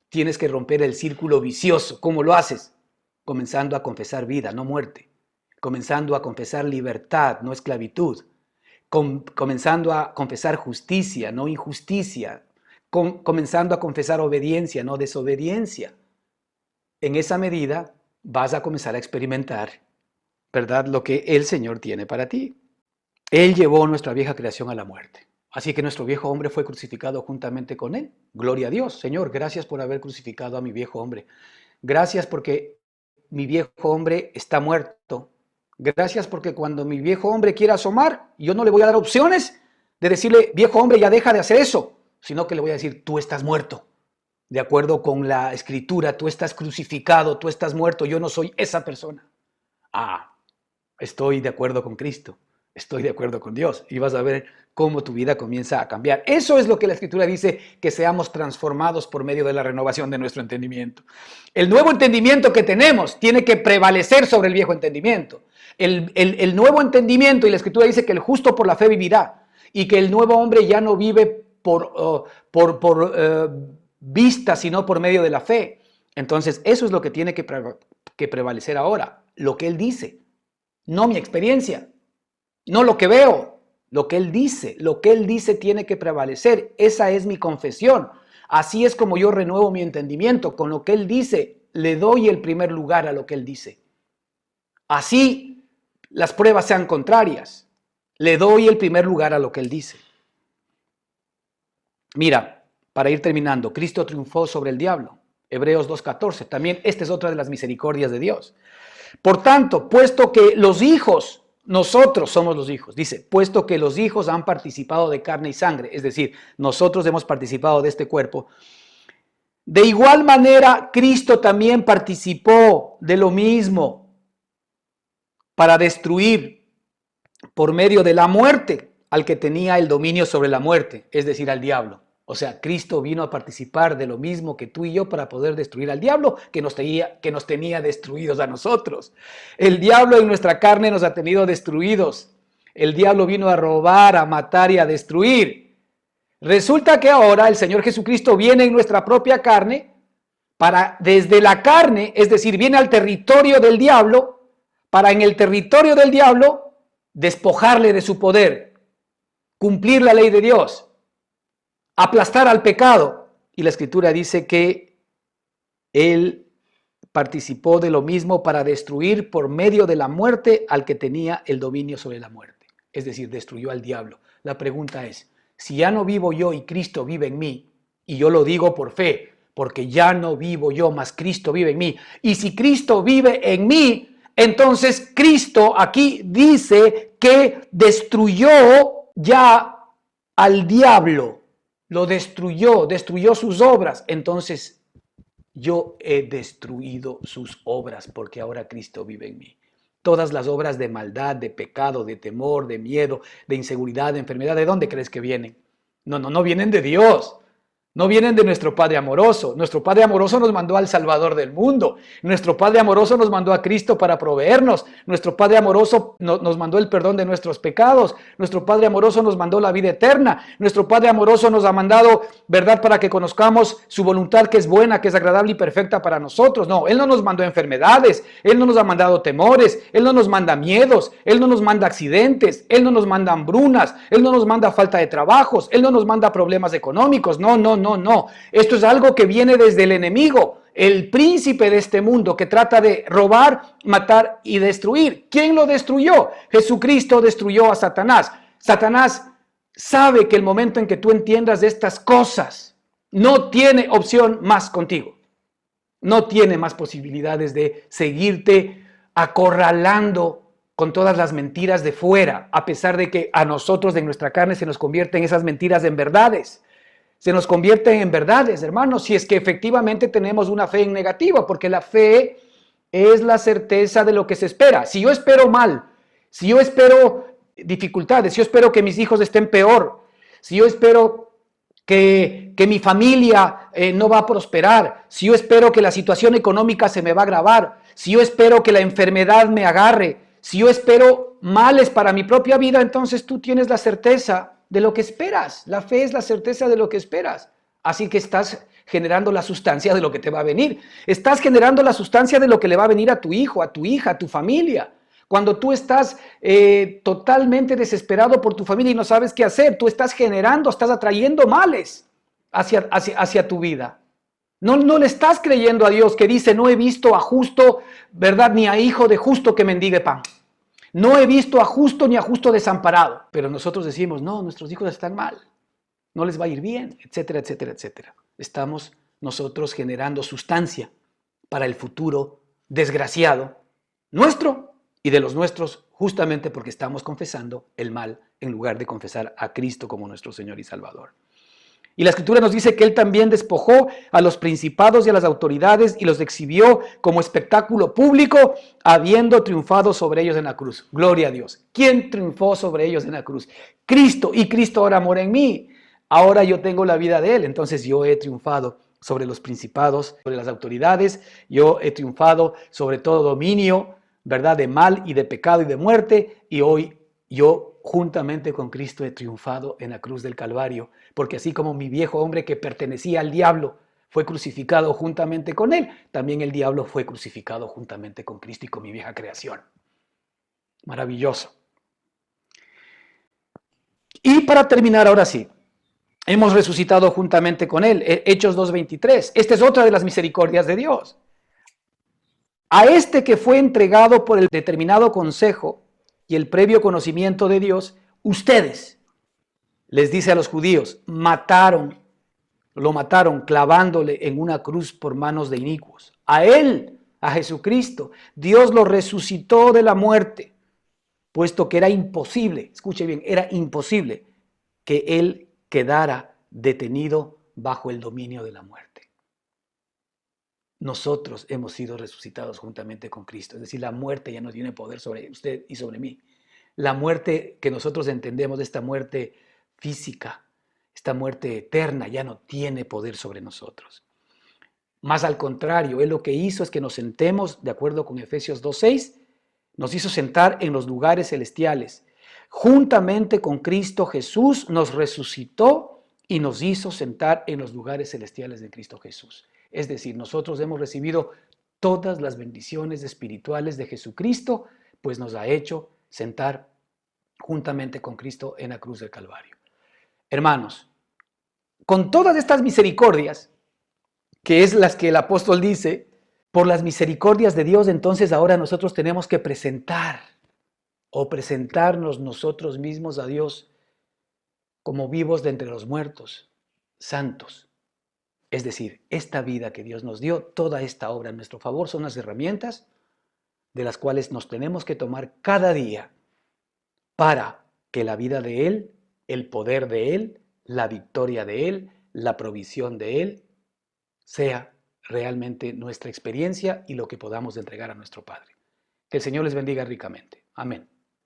Tienes que romper el círculo vicioso. ¿Cómo lo haces? Comenzando a confesar vida, no muerte. Comenzando a confesar libertad, no esclavitud. Comenzando a confesar justicia, no injusticia. Comenzando a confesar obediencia, no desobediencia. En esa medida vas a comenzar a experimentar, ¿verdad?, lo que el Señor tiene para ti. Él llevó nuestra vieja creación a la muerte. Así que nuestro viejo hombre fue crucificado juntamente con Él. Gloria a Dios. Señor, gracias por haber crucificado a mi viejo hombre. Gracias porque mi viejo hombre está muerto. Gracias porque cuando mi viejo hombre quiera asomar, yo no le voy a dar opciones de decirle, viejo hombre, ya deja de hacer eso, sino que le voy a decir, tú estás muerto. De acuerdo con la Escritura, tú estás crucificado, tú estás muerto, yo no soy esa persona. Estoy de acuerdo con Cristo. Estoy de acuerdo con Dios y vas a ver cómo tu vida comienza a cambiar. Eso es lo que la Escritura dice, que seamos transformados por medio de la renovación de nuestro entendimiento. El nuevo entendimiento que tenemos tiene que prevalecer sobre el viejo entendimiento. El nuevo entendimiento, y la Escritura dice que el justo por la fe vivirá, y que el nuevo hombre ya no vive por vista, sino por medio de la fe. Entonces, eso es lo que tiene que prevalecer ahora, lo que Él dice, no mi experiencia. No lo que veo, lo que Él dice tiene que prevalecer. Esa es mi confesión. Así es como yo renuevo mi entendimiento. Con lo que Él dice, le doy el primer lugar a lo que Él dice. Así las pruebas sean contrarias, le doy el primer lugar a lo que Él dice. Mira, para ir terminando, Cristo triunfó sobre el diablo. Hebreos 2:14. También esta es otra de las misericordias de Dios. Por tanto, puesto que los hijos, nosotros somos los hijos, dice, puesto que los hijos han participado de carne y sangre, es decir, nosotros hemos participado de este cuerpo, de igual manera Cristo también participó de lo mismo para destruir por medio de la muerte al que tenía el dominio sobre la muerte, es decir, al diablo. O sea, Cristo vino a participar de lo mismo que tú y yo para poder destruir al diablo que nos tenía destruidos a nosotros. El diablo en nuestra carne nos ha tenido destruidos. El diablo vino a robar, a matar y a destruir. Resulta que ahora el Señor Jesucristo viene en nuestra propia carne para, desde la carne, es decir, viene al territorio del diablo, para en el territorio del diablo despojarle de su poder, cumplir la ley de Dios, aplastar al pecado. Y la Escritura dice que Él participó de lo mismo para destruir por medio de la muerte al que tenía el dominio sobre la muerte. Es decir, destruyó al diablo. La pregunta es, si ya no vivo yo y Cristo vive en mí, y yo lo digo por fe, porque ya no vivo yo, mas Cristo vive en mí, y si Cristo vive en mí, entonces Cristo aquí dice que destruyó ya al diablo. Lo destruyó sus obras. Entonces yo he destruido sus obras porque ahora Cristo vive en mí. Todas las obras de maldad, de pecado, de temor, de miedo, de inseguridad, de enfermedad, ¿de dónde crees que vienen? No vienen de Dios. No vienen de nuestro Padre amoroso. Nuestro Padre amoroso nos mandó al Salvador del mundo. Nuestro Padre amoroso nos mandó a Cristo para proveernos. Nuestro Padre amoroso nos mandó el perdón de nuestros pecados. Nuestro Padre amoroso nos mandó la vida eterna. Nuestro Padre amoroso nos ha mandado, ¿verdad?, para que conozcamos su voluntad, que es buena, que es agradable y perfecta para nosotros. No, Él no nos mandó enfermedades. Él no nos ha mandado temores. Él no nos manda miedos. Él no nos manda accidentes. Él no nos manda hambrunas. Él no nos manda falta de trabajos. Él no nos manda problemas económicos. No. Esto es algo que viene desde el enemigo, el príncipe de este mundo que trata de robar, matar y destruir. ¿Quién lo destruyó? Jesucristo destruyó a Satanás. Satanás sabe que el momento en que tú entiendas de estas cosas, no tiene opción más contigo. No tiene más posibilidades de seguirte acorralando con todas las mentiras de fuera, a pesar de que a nosotros de nuestra carne se nos convierten esas mentiras en verdades. Se nos convierten en verdades, hermanos, si es que efectivamente tenemos una fe en negativo, porque la fe es la certeza de lo que se espera. Si yo espero mal, si yo espero dificultades, si yo espero que mis hijos estén peor, si yo espero que mi familia no va a prosperar, si yo espero que la situación económica se me va a agravar, si yo espero que la enfermedad me agarre, si yo espero males para mi propia vida, entonces tú tienes la certeza de lo que esperas. La fe es la certeza de lo que esperas. Así que estás generando la sustancia de lo que te va a venir. Estás generando la sustancia de lo que le va a venir a tu hijo, a tu hija, a tu familia. Cuando tú estás totalmente desesperado por tu familia y no sabes qué hacer, tú estás generando, estás atrayendo males hacia tu vida. No le estás creyendo a Dios que dice, no he visto a justo, ¿verdad? Ni a hijo de justo que mendigue pan. No he visto a justo ni a justo desamparado. Pero nosotros decimos, no, nuestros hijos están mal. No les va a ir bien, etcétera, etcétera, etcétera. Estamos nosotros generando sustancia para el futuro desgraciado nuestro y de los nuestros, justamente porque estamos confesando el mal en lugar de confesar a Cristo como nuestro Señor y Salvador. Y la Escritura nos dice que Él también despojó a los principados y a las autoridades y los exhibió como espectáculo público, habiendo triunfado sobre ellos en la cruz. Gloria a Dios. ¿Quién triunfó sobre ellos en la cruz? Cristo. Y Cristo ahora mora en mí. Ahora yo tengo la vida de Él. Entonces yo he triunfado sobre los principados, sobre las autoridades. Yo he triunfado sobre todo dominio, ¿verdad? De mal y de pecado y de muerte. Y hoy yo juntamente con Cristo he triunfado en la cruz del Calvario, porque así como mi viejo hombre que pertenecía al diablo fue crucificado juntamente con él, también el diablo fue crucificado juntamente con Cristo y con mi vieja creación. Maravilloso. Y para terminar, ahora sí, hemos resucitado juntamente con él. Hechos 2:23. Esta es otra de las misericordias de Dios. A este que fue entregado por el determinado consejo y el previo conocimiento de Dios, ustedes, les dice a los judíos, lo mataron clavándole en una cruz por manos de inicuos. A él, a Jesucristo, Dios lo resucitó de la muerte, puesto que era imposible, escuche bien, era imposible que él quedara detenido bajo el dominio de la muerte. Nosotros hemos sido resucitados juntamente con Cristo, es decir, la muerte ya no tiene poder sobre usted y sobre mí. La muerte que nosotros entendemos, esta muerte física, esta muerte eterna, ya no tiene poder sobre nosotros. Más al contrario, Él lo que hizo es que nos sentemos, de acuerdo con Efesios 2:6, nos hizo sentar en los lugares celestiales. Juntamente con Cristo Jesús nos resucitó y nos hizo sentar en los lugares celestiales de Cristo Jesús. Es decir, nosotros hemos recibido todas las bendiciones espirituales de Jesucristo, pues nos ha hecho sentar juntamente con Cristo en la cruz del Calvario. Hermanos, con todas estas misericordias, que es las que el apóstol dice, por las misericordias de Dios, entonces ahora nosotros tenemos que presentarnos nosotros mismos a Dios como vivos de entre los muertos, santos. Es decir, esta vida que Dios nos dio, toda esta obra en nuestro favor, son las herramientas de las cuales nos tenemos que tomar cada día para que la vida de Él, el poder de Él, la victoria de Él, la provisión de Él, sea realmente nuestra experiencia y lo que podamos entregar a nuestro Padre. Que el Señor les bendiga ricamente. Amén.